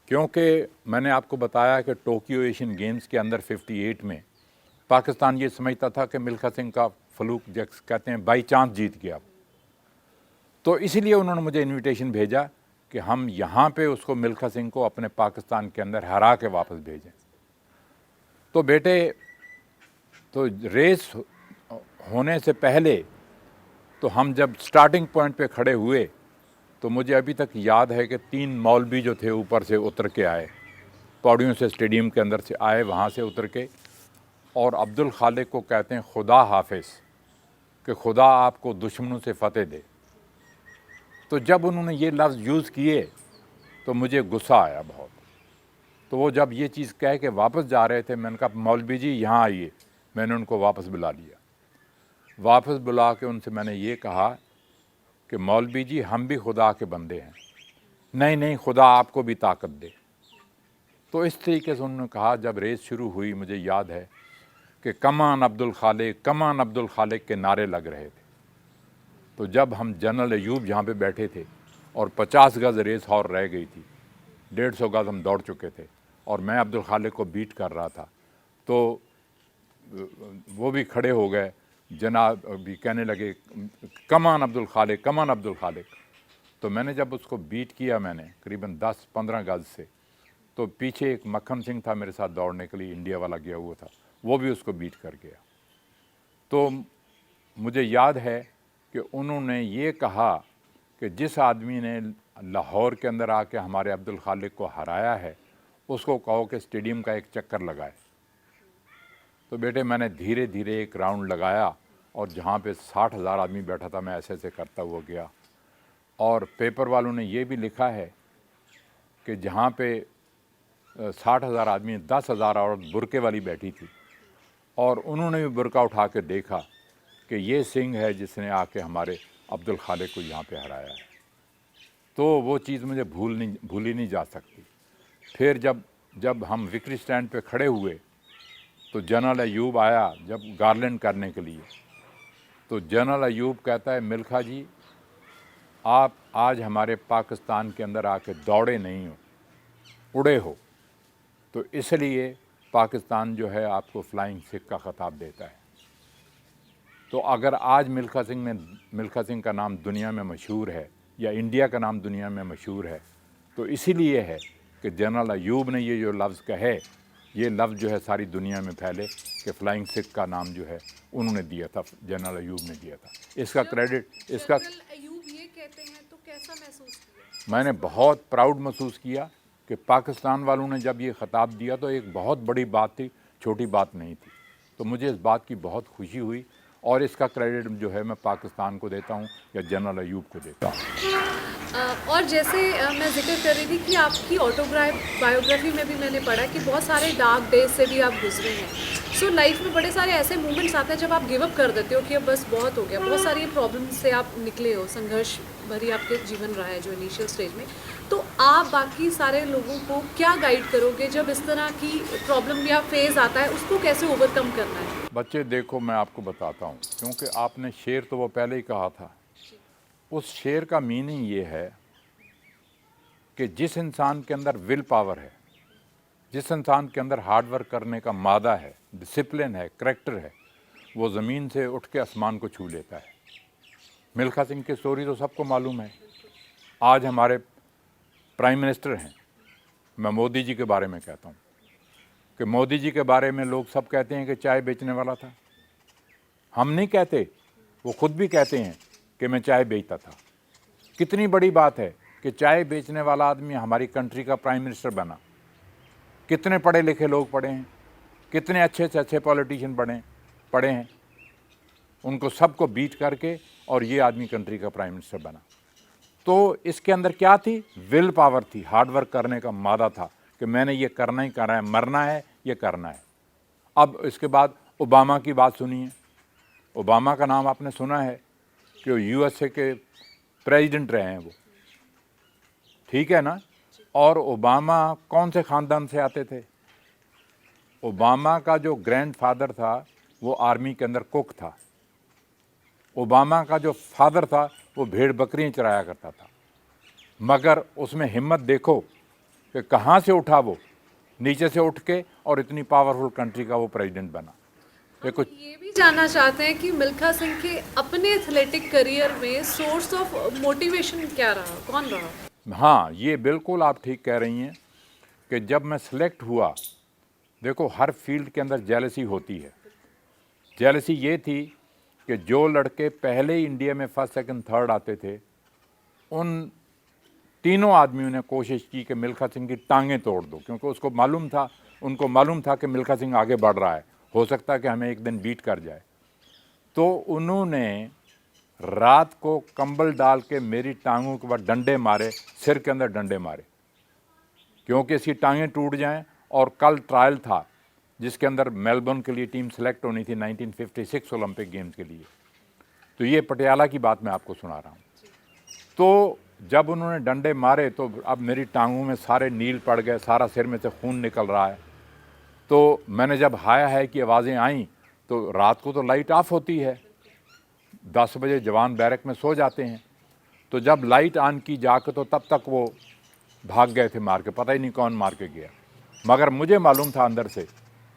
क्योंकि मैंने आपको बताया कि टोक्यो एशियन गेम्स के अंदर 58 में पाकिस्तान ये समझता था कि मिल्खा सिंह का फ्लूक जैक्स कहते हैं बाई चांस जीत गया, तो इसीलिए उन्होंने मुझे इनविटेशन भेजा कि हम यहाँ पे उसको, मिल्खा सिंह को अपने पाकिस्तान के अंदर हरा के वापस भेजें। तो बेटे, तो रेस होने से पहले तो हम जब स्टार्टिंग पॉइंट पे खड़े हुए, तो मुझे अभी तक याद है कि 3 मौलवी जो थे ऊपर से उतर के आए, पौड़ियों से स्टेडियम के अंदर से आए, वहाँ से उतर के, और अब्दुल खालिक को कहते हैं खुदा हाफिज़, कि खुदा आपको दुश्मनों से फतेह दे। तो जब उन्होंने ये लफ्ज़ यूज़ किए तो मुझे गुस्सा आया बहुत। तो वो जब ये चीज़ कह के वापस जा रहे थे, मैंने कहा मौलवी जी यहाँ आइए। मैंने उनको वापस बुला लिया। वापस बुला के उनसे मैंने ये कहा कि मौलवी जी हम भी खुदा के बंदे हैं। नहीं नहीं, खुदा आपको भी ताकत दे। तो इस तरीके से उन्होंने कहा। जब रेस शुरू हुई, मुझे याद है कि कमान अब्दुल खालिक, कमान अब्दुल खालिक के नारे लग रहे थे। तो जब हम जनरल अयूब जहाँ पे बैठे थे और 50 गज़ रेस और रह गई थी, 150 गज़ हम दौड़ चुके थे और मैं अब्दुल खालिक को बीट कर रहा था, तो वो भी खड़े हो गए, जनाब भी कहने लगे कमान अब्दुल खालिक, कमान अब्दुल खालिक। तो मैंने जब उसको बीट किया, मैंने करीबन 10-15 गज़ से, तो पीछे एक मक्खन सिंह था मेरे साथ दौड़ने के लिए, इंडिया वाला गया हुआ था, वो भी उसको बीट कर गया। तो मुझे याद है कि उन्होंने ये कहा कि जिस आदमी ने लाहौर के अंदर आके हमारे अब्दुल खालिक को हराया है, उसको कहो कि स्टेडियम का एक चक्कर लगाए। तो बेटे, मैंने धीरे धीरे एक राउंड लगाया और जहाँ पे 60,000 आदमी बैठा था, मैं ऐसे ऐसे करता हुआ गया। और पेपर वालों ने ये भी लिखा है कि जहाँ पे 60,000 आदमी, 10,000 औरत बुरके वाली बैठी थी, और उन्होंने भी बुरका उठा के देखा कि ये सिंह है जिसने आके हमारे अब्दुल खालिक को यहाँ पे हराया है। तो वो चीज़ मुझे भूली नहीं जा सकती। फिर जब हम विक्ट्री स्टैंड पे खड़े हुए, तो जनरल अयूब आया जब गार्लैंड करने के लिए, तो जनरल अयूब कहता है मिल्खा जी, आप आज हमारे पाकिस्तान के अंदर आके दौड़े नहीं हो, उड़े हो, तो इसलिए पाकिस्तान जो है आपको फ्लाइंग सिख का ख़िताब देता है। तो अगर आज मिल्खा सिंह का नाम दुनिया में मशहूर है, या इंडिया का नाम दुनिया में मशहूर है, तो इसीलिए है कि जनरल अयूब ने ये जो लफ्ज़ कहे, ये लफ्ज़ जो है सारी दुनिया में फैले कि फ्लाइंग सिख का नाम जो है उन्होंने दिया था, जनरल अयूब ने दिया था। इसका क्रेडिट, इसका अयूब ये कहते हैं तो कैसा महसूस किया? मैंने बहुत प्राउड महसूस किया कि पाकिस्तान वालों ने जब ये ख़िताब दिया तो एक बहुत बड़ी बात थी, छोटी बात नहीं थी। तो मुझे इस बात की बहुत खुशी हुई और इसका क्रेडिट जो है मैं पाकिस्तान को देता हूँ या जनरल अयूब को देता हूँ। और जैसे मैं जिक्र कर रही थी कि आपकी बायोग्राफी में भी मैंने पढ़ा कि बहुत सारे डार्क डेज से भी आप गुजरे हैं। सो लाइफ में बड़े सारे ऐसे मोमेंट्स आते हैं जब आप गिव अप कर देते हो कि अब बस बहुत हो गया। बहुत सारी प्रॉब्लम से आप निकले हो, संघर्ष भरी आपके जीवन रहा है जो इनिशियल स्टेज में। तो आप बाकी सारे लोगों को क्या गाइड करोगे जब इस तरह की प्रॉब्लम या फेज आता है, उसको कैसे ओवरकम करना है? बच्चे देखो, मैं आपको बताता हूँ, क्योंकि आपने शेर तो वो पहले ही कहा था। उस शेर का मीनिंग ये है कि जिस इंसान के अंदर विल पावर है, जिस इंसान के अंदर हार्ड वर्क करने का मादा है, डिसिप्लिन है, करैक्टर है, वो ज़मीन से उठ के आसमान को छू लेता है। मिल्खा सिंह की स्टोरी तो सबको मालूम है। आज हमारे प्राइम मिनिस्टर हैं। मैं मोदी जी के बारे में कहता हूँ कि मोदी जी के बारे में लोग सब कहते हैं कि चाय बेचने वाला था। हम नहीं कहते, वो खुद भी कहते हैं कि मैं चाय बेचता था। कितनी बड़ी बात है कि चाय बेचने वाला आदमी हमारी कंट्री का प्राइम मिनिस्टर बना। कितने पढ़े लिखे लोग पढ़े हैं, कितने अच्छे से अच्छे पॉलिटिशियन पढ़े हैं, उनको सबको बीट करके और ये आदमी कंट्री का प्राइम मिनिस्टर बना। तो इसके अंदर क्या थी? विल पावर थी, हार्ड वर्क करने का मादा था कि मैंने ये करना ही करना है, मरना है, ये करना है। अब इसके बाद ओबामा की बात सुनिए। ओबामा का नाम आपने सुना है कि वो यूएसए के प्रेसिडेंट रहे हैं वो, ठीक है ना? और ओबामा कौन से ख़ानदान से आते थे? ओबामा का जो ग्रैंडफादर था वो आर्मी के अंदर कुक था। ओबामा का जो फादर था वो भेड़ बकरियाँ चराया करता था। मगर उसमें हिम्मत देखो कि कहाँ से उठा वो, नीचे से उठ के, और इतनी पावरफुल कंट्री का वो प्रेसिडेंट बना। हम ये भी जानना चाहते हैं कि मिल्खा सिंह के अपने एथलेटिक करियर में सोर्स ऑफ मोटिवेशन क्या रहा, कौन रहा? हाँ, ये बिल्कुल आप ठीक कह रही हैं कि जब मैं सिलेक्ट हुआ, देखो हर फील्ड के अंदर जेलसी होती है। जेलसी ये थी कि जो लड़के पहले ही इंडिया में फर्स्ट सेकंड थर्ड आते थे, उन तीनों आदमियों ने कोशिश की कि मिल्खा सिंह की टांगें तोड़ दो, क्योंकि उनको मालूम था कि मिल्खा सिंह आगे बढ़ रहा है, हो सकता है कि हमें एक दिन बीट कर जाए। तो उन्होंने रात को कंबल डाल के मेरी टांगों के बाद डंडे मारे, सिर के अंदर डंडे मारे, क्योंकि इसकी टांगें टूट जाएं। और कल ट्रायल था जिसके अंदर मेलबर्न के लिए टीम सेलेक्ट होनी थी 1956 ओलंपिक गेम्स के लिए। तो ये पटियाला की बात मैं आपको सुना रहा हूँ। तो जब उन्होंने डंडे मारे तो अब मेरी टांगों में सारे नील पड़ गए, सारा सिर में से खून निकल रहा है। तो मैंने जब हाय हाय की आवाज़ें आईं तो रात को तो लाइट ऑफ होती है, 10 बजे जवान बैरक में सो जाते हैं। तो जब लाइट ऑन की जाकर तो तब तक वो भाग गए थे मार के, पता ही नहीं कौन मार के गया। मगर मुझे मालूम था अंदर से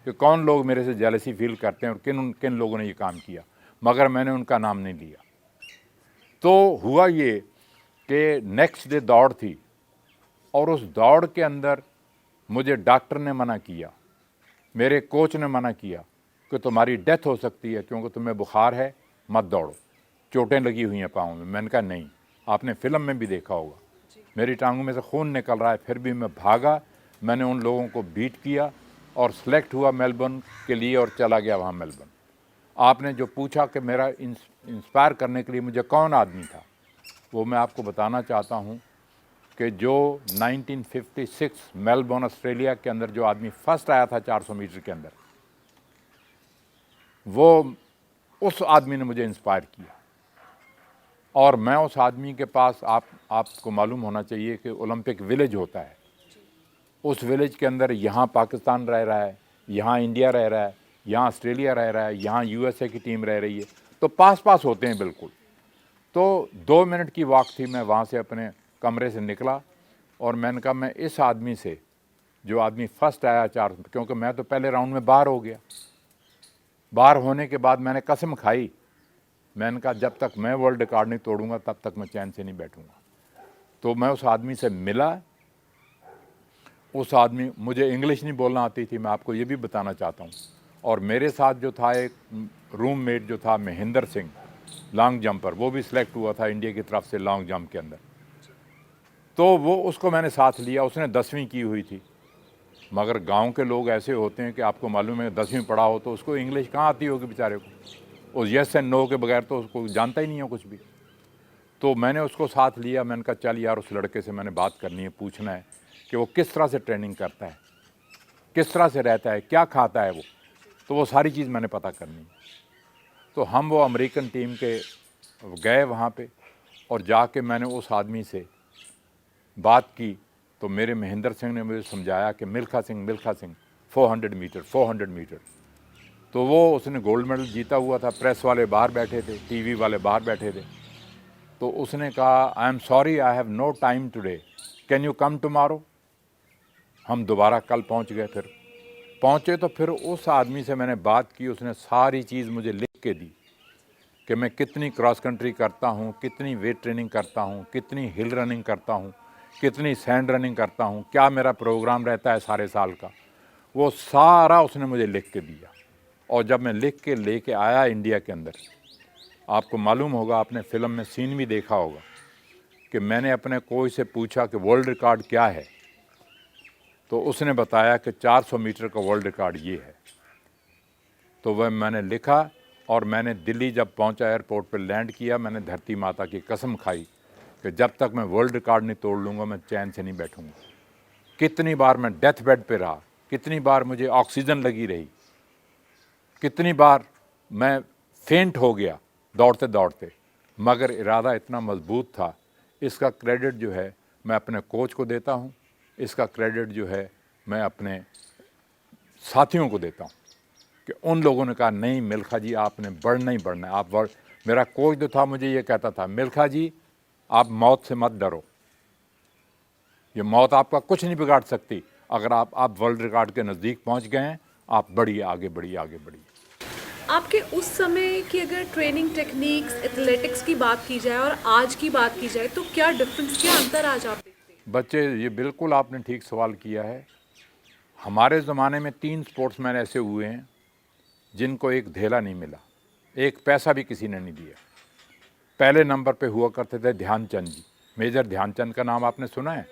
कि कौन लोग मेरे से जेलसी फील करते हैं और किन किन लोगों ने ये काम किया, मगर मैंने उनका नाम नहीं लिया। तो हुआ ये कि नेक्स्ट डे दौड़ थी और उस दौड़ के अंदर मुझे डॉक्टर ने मना किया, मेरे कोच ने मना किया कि तुम्हारी डेथ हो सकती है क्योंकि तुम्हें बुखार है, मत दौड़ो, चोटें लगी हुई हैं पाँव में। मैंने कहा नहीं, आपने फिल्म में भी देखा होगा, मेरी टांगों में से खून निकल रहा है, फिर भी मैं भागा। मैंने उन लोगों को बीट किया और सेलेक्ट हुआ मेलबर्न के लिए और चला गया वहाँ मेलबर्न। आपने जो पूछा कि मेरा इंस्पायर करने के लिए मुझे कौन आदमी था, वो मैं आपको बताना चाहता हूँ कि जो 1956 मेलबर्न ऑस्ट्रेलिया के अंदर जो आदमी फर्स्ट आया था 400 मीटर के अंदर, वो उस आदमी ने मुझे इंस्पायर किया। और मैं उस आदमी के पास, आपको मालूम होना चाहिए कि ओलंपिक विलेज होता है, उस विलेज के अंदर यहाँ पाकिस्तान रह रहा है, यहाँ इंडिया रह रहा है, यहाँ ऑस्ट्रेलिया रह रहा है, यहाँ यूएसए की टीम रह रही है, तो पास पास होते हैं बिल्कुल। तो 2 मिनट की वॉक थी, मैं वहाँ से अपने कमरे से निकला और मैंने कहा मैं इस आदमी से, जो आदमी फर्स्ट आया 4, क्योंकि मैं तो पहले राउंड में बाहर हो गया, बाहर होने के बाद मैंने कसम खाई, मैंने कहा जब तक मैं वर्ल्ड रिकॉर्ड नहीं तोड़ूंगा तब तक मैं चैन से नहीं बैठूंगा। तो मैं उस आदमी से मिला। उस आदमी, मुझे इंग्लिश नहीं बोलना आती थी, मैं आपको ये भी बताना चाहता हूँ। और मेरे साथ जो था एक रूममेट जो था महेंद्र सिंह, लॉन्ग जंपर, वो भी सिलेक्ट हुआ था इंडिया की तरफ से लॉन्ग जंप के अंदर। तो वो, उसको मैंने साथ लिया, उसने 10वीं की हुई थी। मगर गांव के लोग ऐसे होते हैं कि आपको मालूम है 10वीं पढ़ा हो तो उसको इंग्लिश कहाँ आती होगी बेचारे को। उस यस एंड नो के बगैर तो उसको जानता ही नहीं है कुछ भी। तो मैंने उसको साथ लिया, मैंने कहा चल यार उस लड़के से मैंने बात करनी है, पूछना है कि वो किस तरह से ट्रेनिंग करता है, किस तरह से रहता है, क्या खाता है वो, तो वो सारी चीज़ मैंने पता करनी है। तो हम वो अमेरिकन टीम के गए वहाँ पे और जाके मैंने उस आदमी से बात की। तो मेरे महेंद्र सिंह ने मुझे समझाया कि मिल्खा सिंह 400 मीटर, तो वो उसने गोल्ड मेडल जीता हुआ था। प्रेस वाले बाहर बैठे थे, टीवी वाले बाहर बैठे थे। तो उसने कहा I am sorry I have no time today, can you come tomorrow. हम दोबारा कल पहुंच गए। फिर पहुंचे तो फिर उस आदमी से मैंने बात की, उसने सारी चीज़ मुझे लिख के दी कि मैं कितनी क्रॉस कंट्री करता हूं, कितनी वेट ट्रेनिंग करता हूं, कितनी हिल रनिंग करता हूं, कितनी सैंड रनिंग करता हूं, क्या मेरा प्रोग्राम रहता है सारे साल का। वो सारा उसने मुझे लिख के दिया। और जब मैं लिख के लेके आया इंडिया के अंदर, आपको मालूम होगा, आपने फिल्म में सीन भी देखा होगा कि मैंने अपने कोच से पूछा कि वर्ल्ड रिकॉर्ड क्या है, तो उसने बताया कि 400 मीटर का वर्ल्ड रिकॉर्ड ये है। तो वह मैंने लिखा और मैंने दिल्ली जब पहुंचा, एयरपोर्ट पर लैंड किया, मैंने धरती माता की कसम खाई कि जब तक मैं वर्ल्ड रिकॉर्ड नहीं तोड़ लूँगा मैं चैन से नहीं बैठूँगा। कितनी बार मैं डेथ बेड पे रहा, कितनी बार मुझे ऑक्सीजन लगी रही, कितनी बार मैं फेंट हो गया दौड़ते दौड़ते, मगर इरादा इतना मजबूत था। इसका क्रेडिट जो है मैं अपने कोच को देता हूँ, इसका क्रेडिट जो है मैं अपने साथियों को देता हूँ कि उन लोगों ने कहा नहीं मिल्खा जी आपने बढ़ना ही बढ़ना है, आप मेरा कोच जो था मुझे ये कहता था, मिल्खा जी आप मौत से मत डरो, ये मौत आपका कुछ नहीं बिगाड़ सकती। अगर आप वर्ल्ड रिकॉर्ड के नज़दीक पहुँच गए हैं, आप बढ़िए, आगे बढ़िए, आगे बढ़िए। आपके उस समय की अगर ट्रेनिंग टेक्निक्स, एथलेटिक्स की बात की जाए और आज की बात की जाए तो क्या डिफरेंस, क्या अंतर आज आप देखते हैं? बच्चे, ये बिल्कुल आपने ठीक सवाल किया है। हमारे ज़माने में 3 स्पोर्ट्समैन ऐसे हुए हैं जिनको एक धेला नहीं मिला, एक पैसा भी किसी ने नहीं दिया। पहले नंबर पे हुआ करते थे ध्यानचंद जी। मेजर ध्यानचंद का नाम आपने सुना है?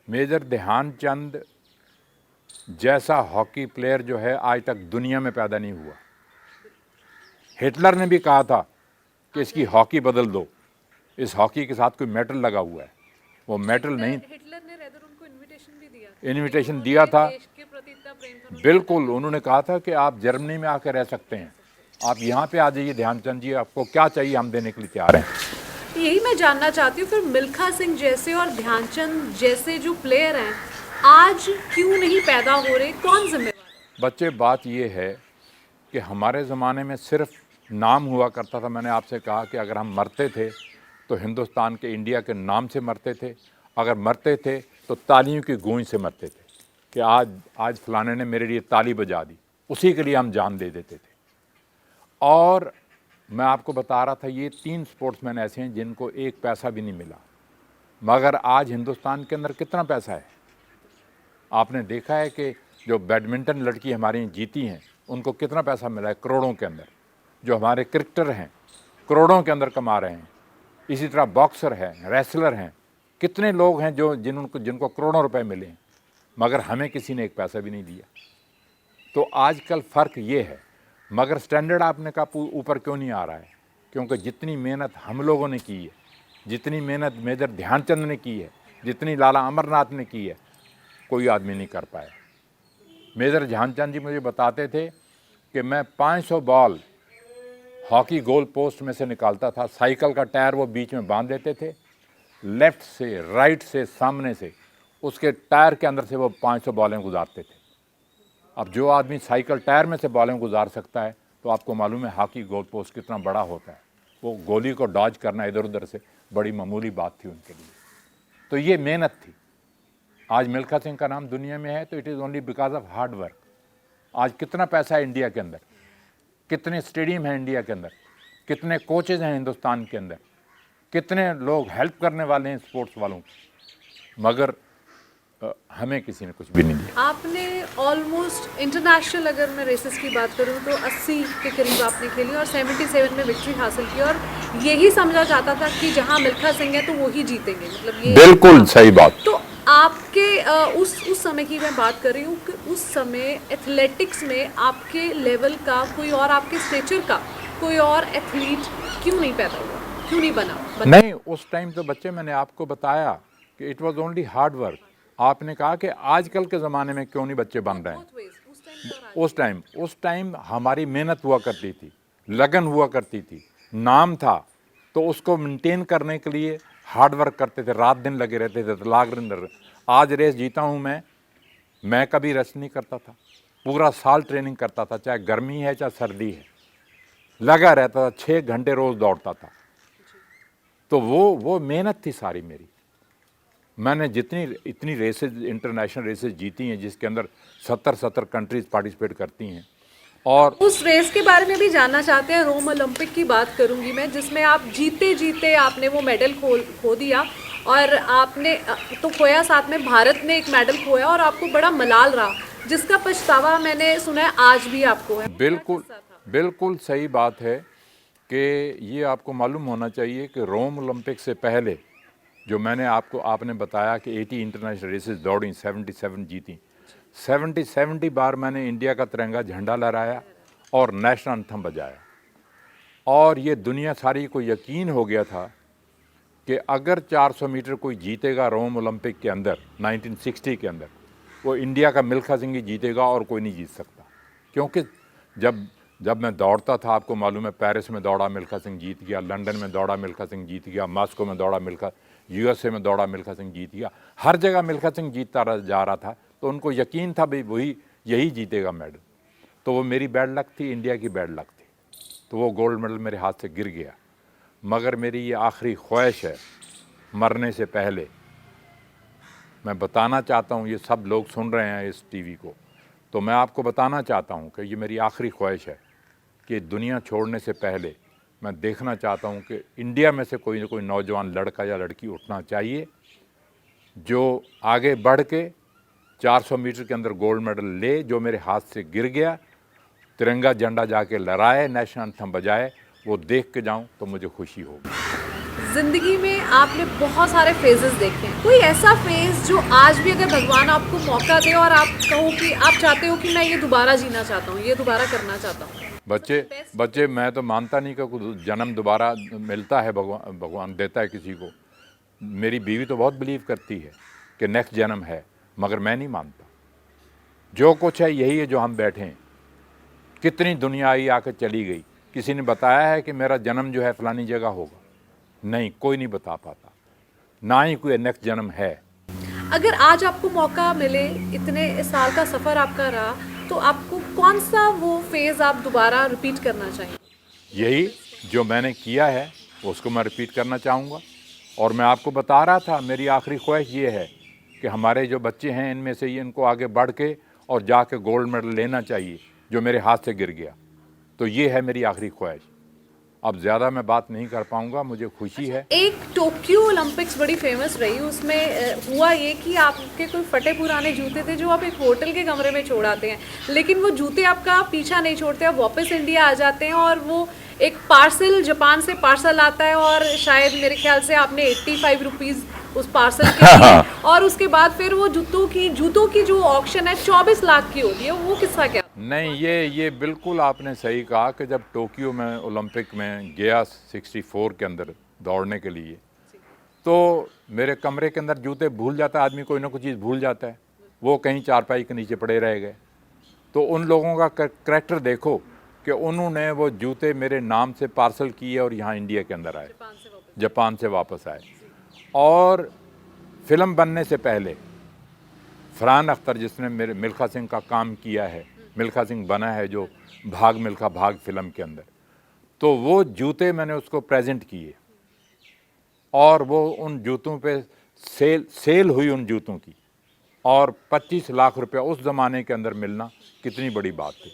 मेजर ध्यानचंद जैसा हॉकी प्लेयर जो है आज तक दुनिया में पैदा नहीं हुआ। हिटलर ने भी कहा था कि इसकी हॉकी बदल दो, इस हॉकी के साथ कोई मेटल लगा हुआ है, वो मेटल नहीं। हिटलर ने रेदर उनको इनविटेशन भी दिया, इनविटेशन दिया था, देश के प्रति इतना प्रेम था। बिल्कुल। उन्होंने कहा था कि आप जर्मनी में आकर रह सकते हैं, आप यहाँ पे आ जाइए ध्यानचंद जी, आपको क्या चाहिए हम देने के लिए तैयार हैं। यही मैं जानना चाहती हूँ, फिर मिल्खा सिंह जैसे और ध्यानचंद जैसे जो प्लेयर हैं आज क्यों नहीं पैदा हो रहे, कौन जिम्मेवार है? बच्चे, बात ये है कि हमारे ज़माने में सिर्फ नाम हुआ करता था। मैंने आपसे कहा कि अगर हम मरते थे तो हिंदुस्तान के, इंडिया के नाम से मरते थे, अगर मरते थे तो तालियों की गूंज से मरते थे कि आज फलाने ने मेरे लिए ताली बजा दी, उसी के लिए हम जान दे देते थे। और मैं आपको बता रहा था ये 3 स्पोर्ट्समैन ऐसे हैं जिनको एक पैसा भी नहीं मिला, मगर आज हिंदुस्तान के अंदर कितना पैसा है। आपने देखा है कि जो बैडमिंटन लड़की हमारी जीती हैं उनको कितना पैसा मिला है, करोड़ों के अंदर। जो हमारे क्रिकेटर हैं करोड़ों के अंदर कमा रहे हैं। इसी तरह बॉक्सर हैं, रेसलर हैं, कितने लोग हैं जिनको करोड़ों रुपए मिले हैं, मगर हमें किसी ने एक पैसा भी नहीं दिया। तो आजकल फ़र्क ये है, मगर स्टैंडर्ड आपने कहा ऊपर क्यों नहीं आ रहा है? क्योंकि जितनी मेहनत हम लोगों ने की है, जितनी मेहनत मेजर ध्यानचंद ने की है, जितनी लाला अमरनाथ ने की है, कोई आदमी नहीं कर पाया। मेजर ध्यानचंद जी मुझे बताते थे कि मैं 500 बॉल हॉकी गोल पोस्ट में से निकालता था, साइकिल का टायर वो बीच में बांध देते थे, लेफ़्ट से, राइट से, सामने से, उसके टायर के अंदर से वो 500 बॉलें गुजारते थे। अब जो आदमी साइकिल टायर में से बॉलें गुजार सकता है तो आपको मालूम है हॉकी गोल पोस्ट कितना बड़ा होता है। वो गोली को डॉज करना इधर उधर से बड़ी मामूली बात थी उनके लिए। तो ये मेहनत थी। आज मिल्खा सिंह का नाम दुनिया में है तो it is only because of hard work. आज कितना पैसा है इंडिया के अंदर, कितने स्टेडियम हैं इंडिया के अंदर, कितने कोचेज़ हैं हिंदुस्तान के अंदर, कितने लोग हेल्प करने वाले हैं स्पोर्ट्स वालों की, मगर हमें किसी ने कुछ भी नहीं दिया। आपने ऑलमोस्ट इंटरनेशनल, अगर मैं रेसेस की बात करूं तो 80 के करीब आपने खेली और 77 में विक्ट्री हासिल की, और यही समझा जाता था कि जहां मिल्खा सिंह है तो वो ही जीतेंगे, मतलब ये बिल्कुल सही बात। तो आपके उस समय की मैं बात कर रही हूँ कि उस समय एथलेटिक्स में आपके लेवल का कोई और आपके स्टेचर का कोई और एथलीट क्यों नहीं पैदा हुआ, क्यों नहीं बना? नहीं, उस टाइम तो बच्चे, मैंने आपको बताया कि it was only hard work. आपने कहा कि आजकल के ज़माने में क्यों नहीं बच्चे बन रहे हैं। उस टाइम हमारी मेहनत हुआ करती थी, लगन हुआ करती थी, नाम था, तो उसको मेंटेन करने के लिए हार्ड वर्क करते थे, रात दिन लगे रहते थे, तो लाख दिन। आज रेस जीता हूँ मैं कभी रेस्ट नहीं करता था, पूरा साल ट्रेनिंग करता था, चाहे गर्मी है चाहे सर्दी है, लगा रहता था, 6 घंटे रोज़ दौड़ता था। तो वो मेहनत थी सारी मेरी। मैंने इतनी रेसेज, इंटरनेशनल रेसेज जीती हैं, जिसके अंदर 70 कंट्रीज पार्टिसिपेट करती हैं। और उस रेस के बारे में भी जानना चाहते हैं। रोम ओलंपिक की बात करूंगी मैं, जिसमें आप जीते जीते आपने वो मेडल खो दिया, और आपने तो खोया, साथ में भारत ने एक मेडल खोया और आपको बड़ा मलाल रहा, जिसका पछतावा मैंने सुना है आज भी आपको है। बिल्कुल सही बात है कि ये आपको मालूम होना चाहिए कि रोम ओलंपिक से पहले जो आपने बताया कि 80 इंटरनेशनल रेसेस दौड़ी, 77 जीती, 70 बार मैंने इंडिया का तिरंगा झंडा लहराया और नेशनल एंथम बजाया। और ये दुनिया सारी को यकीन हो गया था कि अगर 400 मीटर कोई जीतेगा रोम ओलंपिक के अंदर 1960 के अंदर, वो इंडिया का मिल्खा सिंह ही जीतेगा और कोई नहीं जीत सकता। क्योंकि जब मैं दौड़ता था, आपको मालूम है, पेरिस में दौड़ा मिल्खा सिंह जीत गया, लंदन में दौड़ा मिल्खा सिंह जीत गया, मॉस्को में दौड़ा USA में दौड़ा मिल्खा सिंह जीत गया, हर जगह मिल्खा सिंह जीतता जा रहा था। तो उनको यकीन था भाई यही जीतेगा मेडल। तो वो मेरी बैड लक थी, इंडिया की बैड लक थी, तो वो गोल्ड मेडल मेरे हाथ से गिर गया। मगर मेरी ये आखिरी ख्वाहिश है, मरने से पहले मैं बताना चाहता हूँ, ये सब लोग सुन रहे हैं इस टीवी को, तो मैं आपको बताना चाहता हूँ कि ये मेरी आखिरी ख्वाहिश है कि दुनिया छोड़ने से पहले मैं देखना चाहता हूँ कि इंडिया में से कोई न कोई नौजवान लड़का या लड़की उठना चाहिए जो आगे बढ़ के 400 मीटर के अंदर गोल्ड मेडल ले, जो मेरे हाथ से गिर गया, तिरंगा झंडा जाके लहराए, नेशनल एंथम बजाए, वो देख के जाऊं तो मुझे खुशी होगी। जिंदगी में आपने बहुत सारे फेजेस देखे हैं, कोई ऐसा फेज जो आज भी अगर भगवान आपको मौका दे और आप कहो कि आप चाहते हो कि मैं ये दोबारा जीना चाहता हूँ, ये दोबारा करना चाहता हूँ? बच्चे मैं तो मानता नहीं कि जन्म दोबारा मिलता है, भगवान देता है किसी को। मेरी बीवी तो बहुत बिलीव करती है कि नेक्स्ट जन्म है, मगर मैं नहीं मानता। जो कुछ है यही है जो हम बैठे हैं। कितनी दुनिया आई आकर चली गई, किसी ने बताया है कि मेरा जन्म जो है फलानी जगह होगा? नहीं, कोई नहीं बता पाता, ना ही कोई नेक्स्ट जन्म है। अगर आज आपको मौका मिले, इतने साल का सफ़र आपका रहा, तो आपको कौन सा वो फेज़ आप दोबारा रिपीट करना चाहेंगे? यही जो मैंने किया है उसको मैं रिपीट करना चाहूँगा। और मैं आपको बता रहा था, मेरी आखिरी ख्वाहिश ये है कि हमारे जो बच्चे हैं इनमें से ये, इनको आगे बढ़ के और जाके गोल्ड मेडल लेना चाहिए जो मेरे हाथ से गिर गया। तो ये है मेरी आखिरी ख्वाहिश। अब ज़्यादा मैं बात नहीं कर पाऊँगा, मुझे खुशी है। एक टोक्यो ओलंपिक्स बड़ी फेमस रही, उसमें हुआ ये कि आपके कोई फटे पुराने जूते थे जो आप एक होटल के कमरे में छोड़ आते हैं, लेकिन वो जूते आपका पीछा नहीं छोड़ते, आप वापस इंडिया आ जाते हैं और वो एक पार्सल, जापान से पार्सल आता है और शायद मेरे ख्याल से आपने 85 रुपीज़ उस पार्सल के लिए, और उसके बाद फिर वो जूतों की जो ऑक्शन है 24 लाख की होती है, वो किस्सा क्या? नहीं, ये बिल्कुल आपने सही कहा कि जब टोक्यो में ओलंपिक में गया 64 के अंदर दौड़ने के लिए, तो मेरे कमरे के अंदर जूते भूल जाता है आदमी, कोई ना कोई चीज़ भूल जाता है, वो कहीं चारपाई के नीचे पड़े रह गए। तो उन लोगों का करैक्टर देखो कि उन्होंने वो जूते मेरे नाम से पार्सल किए और यहाँ इंडिया के अंदर आए, जापान से वापस आए। और फिल्म बनने से पहले फरहान अख्तर, जिसने मेरे मिल्खा सिंह का काम किया है, मिल्खा सिंह बना है जो भाग मिल्खा भाग फिल्म के अंदर, तो वो जूते मैंने उसको प्रेजेंट किए और वो उन जूतों पे सेल हुई उन जूतों की, और 25 लाख रुपया उस ज़माने के अंदर मिलना कितनी बड़ी बात थी।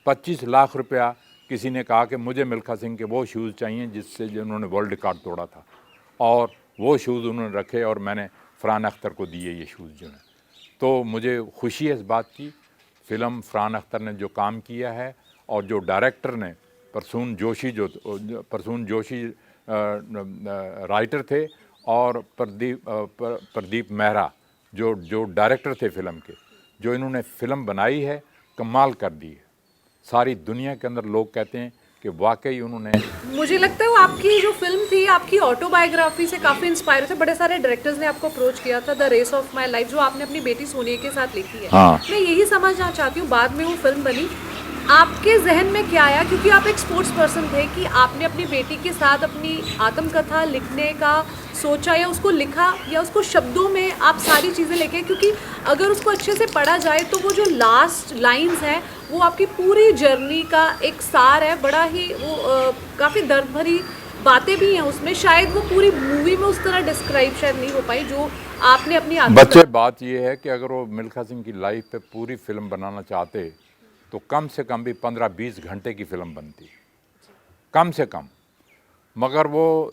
25 लाख रुपया किसी ने कहा कि मुझे मिल्खा सिंह के वो शूज़ चाहिए जिससे उन्होंने वर्ल्ड रिकॉर्ड तोड़ा था, और वो शूज़ उन्होंने रखे और मैंने फरहान अख्तर को दिए ये शूज़ जो हैं। तो मुझे खुशी है इस बात की। फ़िल्म फरहान अख्तर ने जो काम किया है, और जो डायरेक्टर ने प्रसून जोशी राइटर थे, और प्रदीप मेहरा जो डायरेक्टर थे फ़िल्म के, जो इन्होंने फ़िल्म बनाई है, कमाल कर दी है। सारी दुनिया के अंदर लोग कहते हैं कि वाकई उन्होंने मुझे लगता है वो आपकी जो फिल्म थी आपकी ऑटोबायोग्राफी से काफ़ी इंस्पायर थे। बड़े सारे डायरेक्टर्स ने आपको अप्रोच किया था, the race of my life, जो आपने अपनी बेटी सोनिया के साथ लिखी है। हाँ। मैं यही समझना चाहती हूँ, बाद में वो फिल्म बनी, आपके जहन में क्या आया, क्योंकि आप एक स्पोर्ट्स पर्सन थे, कि आपने अपनी बेटी के साथ अपनी आत्मकथा लिखने का सोचा, या उसको लिखा, या उसको शब्दों में आप सारी चीज़ें लेके, क्योंकि अगर उसको अच्छे से पढ़ा जाए तो वो जो लास्ट लाइंस हैं वो आपकी पूरी जर्नी का एक सार है। बड़ा ही वो काफ़ी दर्द भरी बातें भी हैं उसमें, शायद वो पूरी मूवी में उस तरह डिस्क्राइब शायद नहीं हो पाई जो आपने अपनी बच्चे बात ये है कि अगर वो मिल्खा सिंह की लाइफ पे पूरी फिल्म बनाना चाहते तो कम से कम भी 15-20 घंटे की फिल्म बनती, कम से कम। मगर वो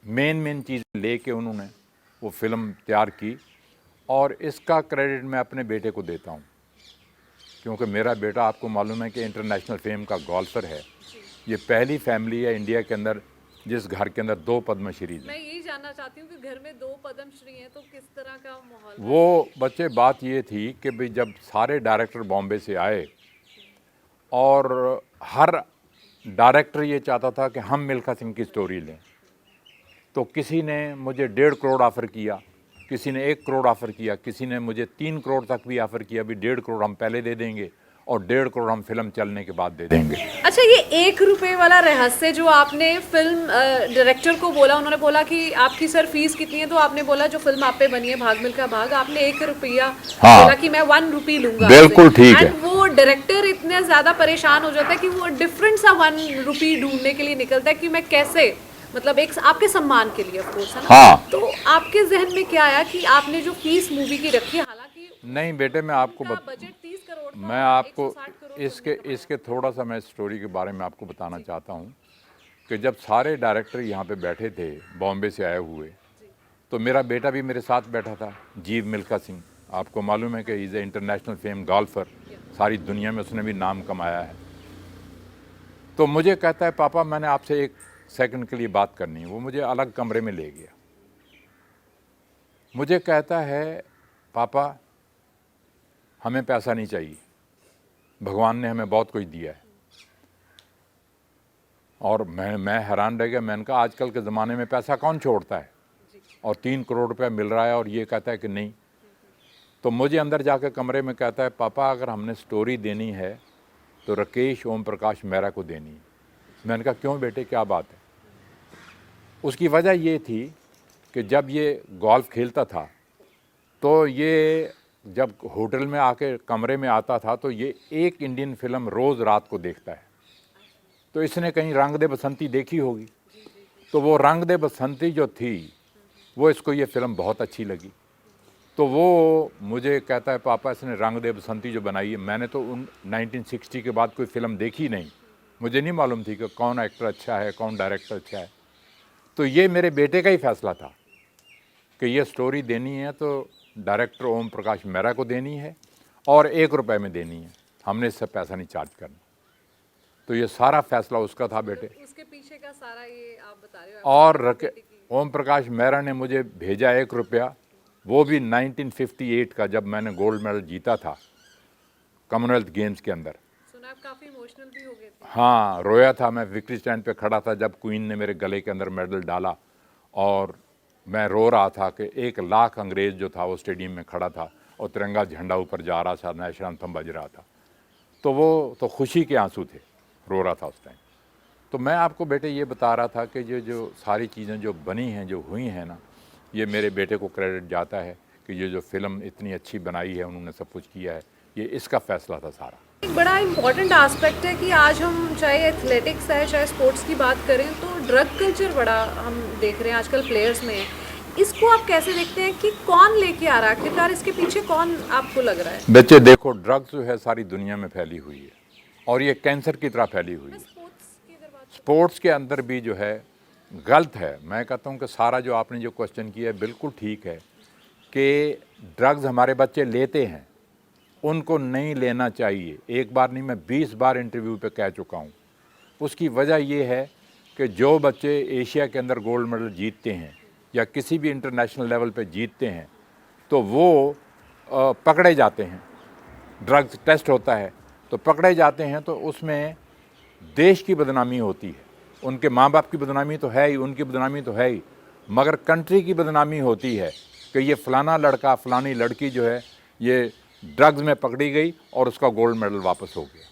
मेन चीज़ लेके उन्होंने वो फिल्म तैयार की, और इसका क्रेडिट मैं अपने बेटे को देता हूँ, क्योंकि मेरा बेटा आपको मालूम है कि इंटरनेशनल फेम का गोल्फर है। ये पहली फैमिली है इंडिया के अंदर जिस घर के अंदर 2 पद्मश्री हैं। मैं यही जानना चाहती हूँ कि घर में 2 पद्मश्री हैं तो किस तरह का माहौल है? वो बच्चे बात ये थी कि भाई जब सारे डायरेक्टर बॉम्बे से आए और हर डायरेक्टर ये चाहता था कि हम मिल्खा सिंह की स्टोरी लें, तो किसी ने मुझे 1.5 करोड़ ऑफ़र किया, किसी ने 1 करोड़ ऑफ़र किया, किसी ने मुझे 3 करोड़ तक भी ऑफ़र किया, भी 1.5 करोड़ हम पहले दे देंगे और 1.5 करोड़ हम फिल्म चलने के बाद दे देंगे। अच्छा, ये 1 रुपए वाला रहस्य जो आपने फिल्म डायरेक्टर को बोला, उन्होंने बोला कि आपकी सर फीस कितनी है, तो आपने बोला जो फिल्म आप पे बनी है भाग मिल्खा भाग, आपने 1 रुपया बोला कि मैं 1 रुपी लूंगा। बिल्कुल ठीक है। एंड वो डायरेक्टर इतने ज्यादा परेशान हो जाता है कि वो डिफरेंट सा 1 रुपी ढूंढने के लिए निकलता है कि मैं कैसे, मतलब एक आपके सम्मान के लिए ऑफ कोर्स है ना। हाँ। तो आपके जहन में क्या आया कि आपने जो फीस मूवी की रखी है, हालांकि नहीं बेटे, मैं आपको बजट 30 करोड़ था, मैं आपको 160 करोड़ इसके थोड़ा सा मैं स्टोरी के बारे में आपको बताना चाहता हूँ कि जब सारे डायरेक्टर यहाँ पे बैठे थे बॉम्बे से आए हुए, तो मेरा बेटा भी मेरे साथ बैठा था, जीव मिल्खा सिंह। आपको मालूम है कि is a international fame golfer, सारी दुनिया में उसने भी नाम कमाया है। तो मुझे कहता है पापा मैंने आपसे 1 सेकंड के लिए बात करनी है। वो मुझे अलग कमरे में ले गया, मुझे कहता है पापा हमें पैसा नहीं चाहिए, भगवान ने हमें बहुत कुछ दिया है। और मैं हैरान रह गया। मैंने कहा आजकल के ज़माने में पैसा कौन छोड़ता है, और 3 करोड़ रुपया मिल रहा है और ये कहता है कि नहीं। तो मुझे अंदर जाकर कमरे में कहता है पापा अगर हमने स्टोरी देनी है तो राकेश ओम प्रकाश मेहरा को देनी है। मैंने कहा क्यों बेटे, क्या बात है? उसकी वजह ये थी कि जब ये गोल्फ खेलता था तो ये जब होटल में आके कमरे में आता था तो ये एक इंडियन फिल्म रोज़ रात को देखता है। तो इसने कहीं रंग दे बसंती देखी होगी, तो वो रंग दे बसंती जो थी वो इसको ये फिल्म बहुत अच्छी लगी। तो वो मुझे कहता है पापा इसने रंग दे बसंती जो बनाई है, मैंने तो 1960 के बाद कोई फिल्म देखी नहीं, मुझे नहीं मालूम थी कि कौन एक्टर अच्छा है, कौन डायरेक्टर अच्छा है। तो ये मेरे बेटे का ही फैसला था कि ये स्टोरी देनी है तो डायरेक्टर ओम प्रकाश मेहरा को देनी है और 1 रुपए में देनी है, हमने इससे पैसा नहीं चार्ज करना। तो ये सारा फैसला उसका था बेटे। उसके पीछे का सारा ये आप बता रहे हो। और ओम प्रकाश मेहरा ने मुझे भेजा 1 रुपया, वो भी 1958 का, जब मैंने गोल्ड मेडल जीता था कॉमनवेल्थ गेम्स के अंदर। सुना आप काफ़ी इमोशनल भी हो गए थे। हाँ, रोया था मैं, विक्ट्री स्टैंड पे खड़ा था जब क्वीन ने मेरे गले के अंदर मेडल डाला, और मैं रो रहा था कि 1 लाख अंग्रेज़ जो था वो स्टेडियम में खड़ा था और तिरंगा झंडा ऊपर जा रहा था, नेशनल एंथम बज रहा था। तो वो तो खुशी के आंसू थे, रो रहा था उस टाइम। तो मैं आपको बेटे ये बता रहा था कि जो सारी चीज़ें जो बनी हैं, जो हुई हैं ना, ये मेरे बेटे को क्रेडिट जाता है कि ये जो फिल्म इतनी अच्छी बनाई है, उन्होंने सब कुछ किया है, ये इसका फैसला था सारा। एक बड़ा इम्पॉर्टेंट एस्पेक्ट है कि आज हम चाहे एथलेटिक्स है चाहे स्पोर्ट्स की बात करें तो ड्रग कल्चर बड़ा हम देख रहे हैं आजकल प्लेयर्स में। इसको आप कैसे देखते हैं कि कौन लेके आ रहा है, आखिरकार इसके पीछे कौन आपको लग रहा है? बच्चे देखो, ड्रग्स जो है सारी दुनिया में फैली हुई है और ये कैंसर की तरह फैली हुई है। स्पोर्ट्स के अंदर भी जो है गलत है। मैं कहता हूँ कि सारा जो आपने जो क्वेश्चन किया है बिल्कुल ठीक है कि ड्रग्स हमारे बच्चे लेते हैं, उनको नहीं लेना चाहिए। एक बार नहीं, मैं 20 बार इंटरव्यू पे कह चुका हूँ। उसकी वजह ये है कि जो बच्चे एशिया के अंदर गोल्ड मेडल जीतते हैं या किसी भी इंटरनेशनल लेवल पे जीतते हैं तो वो पकड़े जाते हैं, ड्रग्स टेस्ट होता है तो पकड़े जाते हैं, तो उसमें देश की बदनामी होती है। उनके माँ बाप की बदनामी तो है ही, उनकी बदनामी तो है ही, मगर कंट्री की बदनामी होती है कि ये फलाना लड़का फलानी लड़की जो है ये ड्रग्स में पकड़ी गई और उसका गोल्ड मेडल वापस हो गया।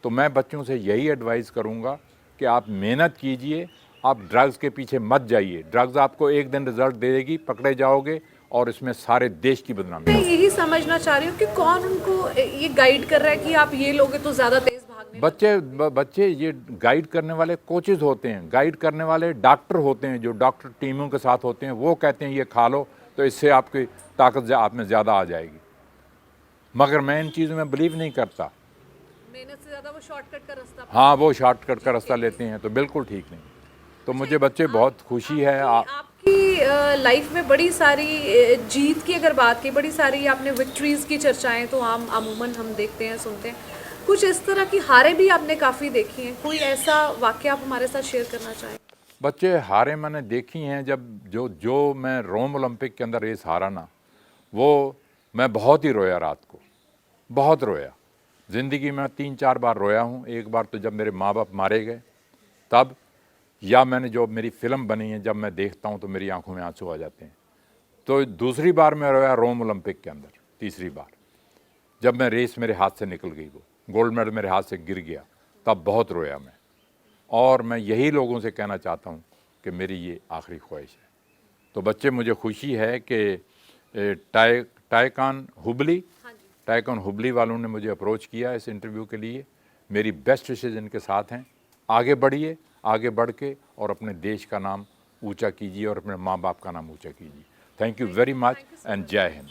तो मैं बच्चों से यही एडवाइस करूंगा कि आप मेहनत कीजिए, आप ड्रग्स के पीछे मत जाइए। ड्रग्स आपको एक दिन रिजल्ट दे देगी, पकड़े जाओगे और इसमें सारे देश की बदनामी मैं होगी। यही समझना चाह रही हूँ कि कौन उनको ये गाइड कर रहा है कि आप ये लोगे तो ज्यादा तेज भागने बच्चे ये गाइड करने वाले कोचेज होते हैं, गाइड करने वाले डॉक्टर होते हैं, जो डॉक्टर टीमों के साथ होते हैं। वो कहते हैं ये खा लो तो इससे आपकी ताकत आप में ज़्यादा आ जाएगी, मगर मैं इन चीज़ों में बिलीव नहीं करता। मेहनत से ज्यादा वो शॉर्टकट का रास्ता हाँ, वो शॉर्टकट का रास्ता लेते हैं तो बिल्कुल ठीक नहीं। तो मुझे बच्चे बहुत खुशी है। आपकी लाइफ में बड़ी सारी जीत की अगर बात की, बड़ी सारी आपने विक्ट्रीज की चर्चाएं तो अमूमन हम देखते हैं, सुनते हैं। कुछ इस तरह की हारें भी आपने काफ़ी देखी हैं, कोई ऐसा वाक़या आप हमारे साथ शेयर करना चाहें? बच्चे हारें मैंने देखी हैं। जब जो मैं रोम ओलंपिक के अंदर रेस हारा ना, वो मैं बहुत ही रोया, रात को बहुत रोया। ज़िंदगी में 3-4 बार रोया हूँ। एक बार तो जब मेरे माँ बाप मारे गए तब, या मैंने जो मेरी फ़िल्म बनी है जब मैं देखता हूँ तो मेरी आंखों में आंसू आ जाते हैं। तो दूसरी बार मैं रोया रोम ओलंपिक के अंदर, तीसरी बार जब मैं रेस मेरे हाथ से निकल गई, वो गोल्ड मेडल मेरे हाथ से गिर गया, तब बहुत रोया मैं। और मैं यही लोगों से कहना चाहता हूँ कि मेरी ये आखिरी ख्वाहिश है। तो बच्चे, मुझे खुशी है कि टाइकॉन हुबली वालों ने मुझे अप्रोच किया इस इंटरव्यू के लिए। मेरी बेस्ट विशेज़ इनके साथ हैं। आगे बढ़िए, आगे बढ़ के और अपने देश का नाम ऊंचा कीजिए और अपने माँ बाप का नाम ऊंचा कीजिए। Thank you very much and जय हिंद।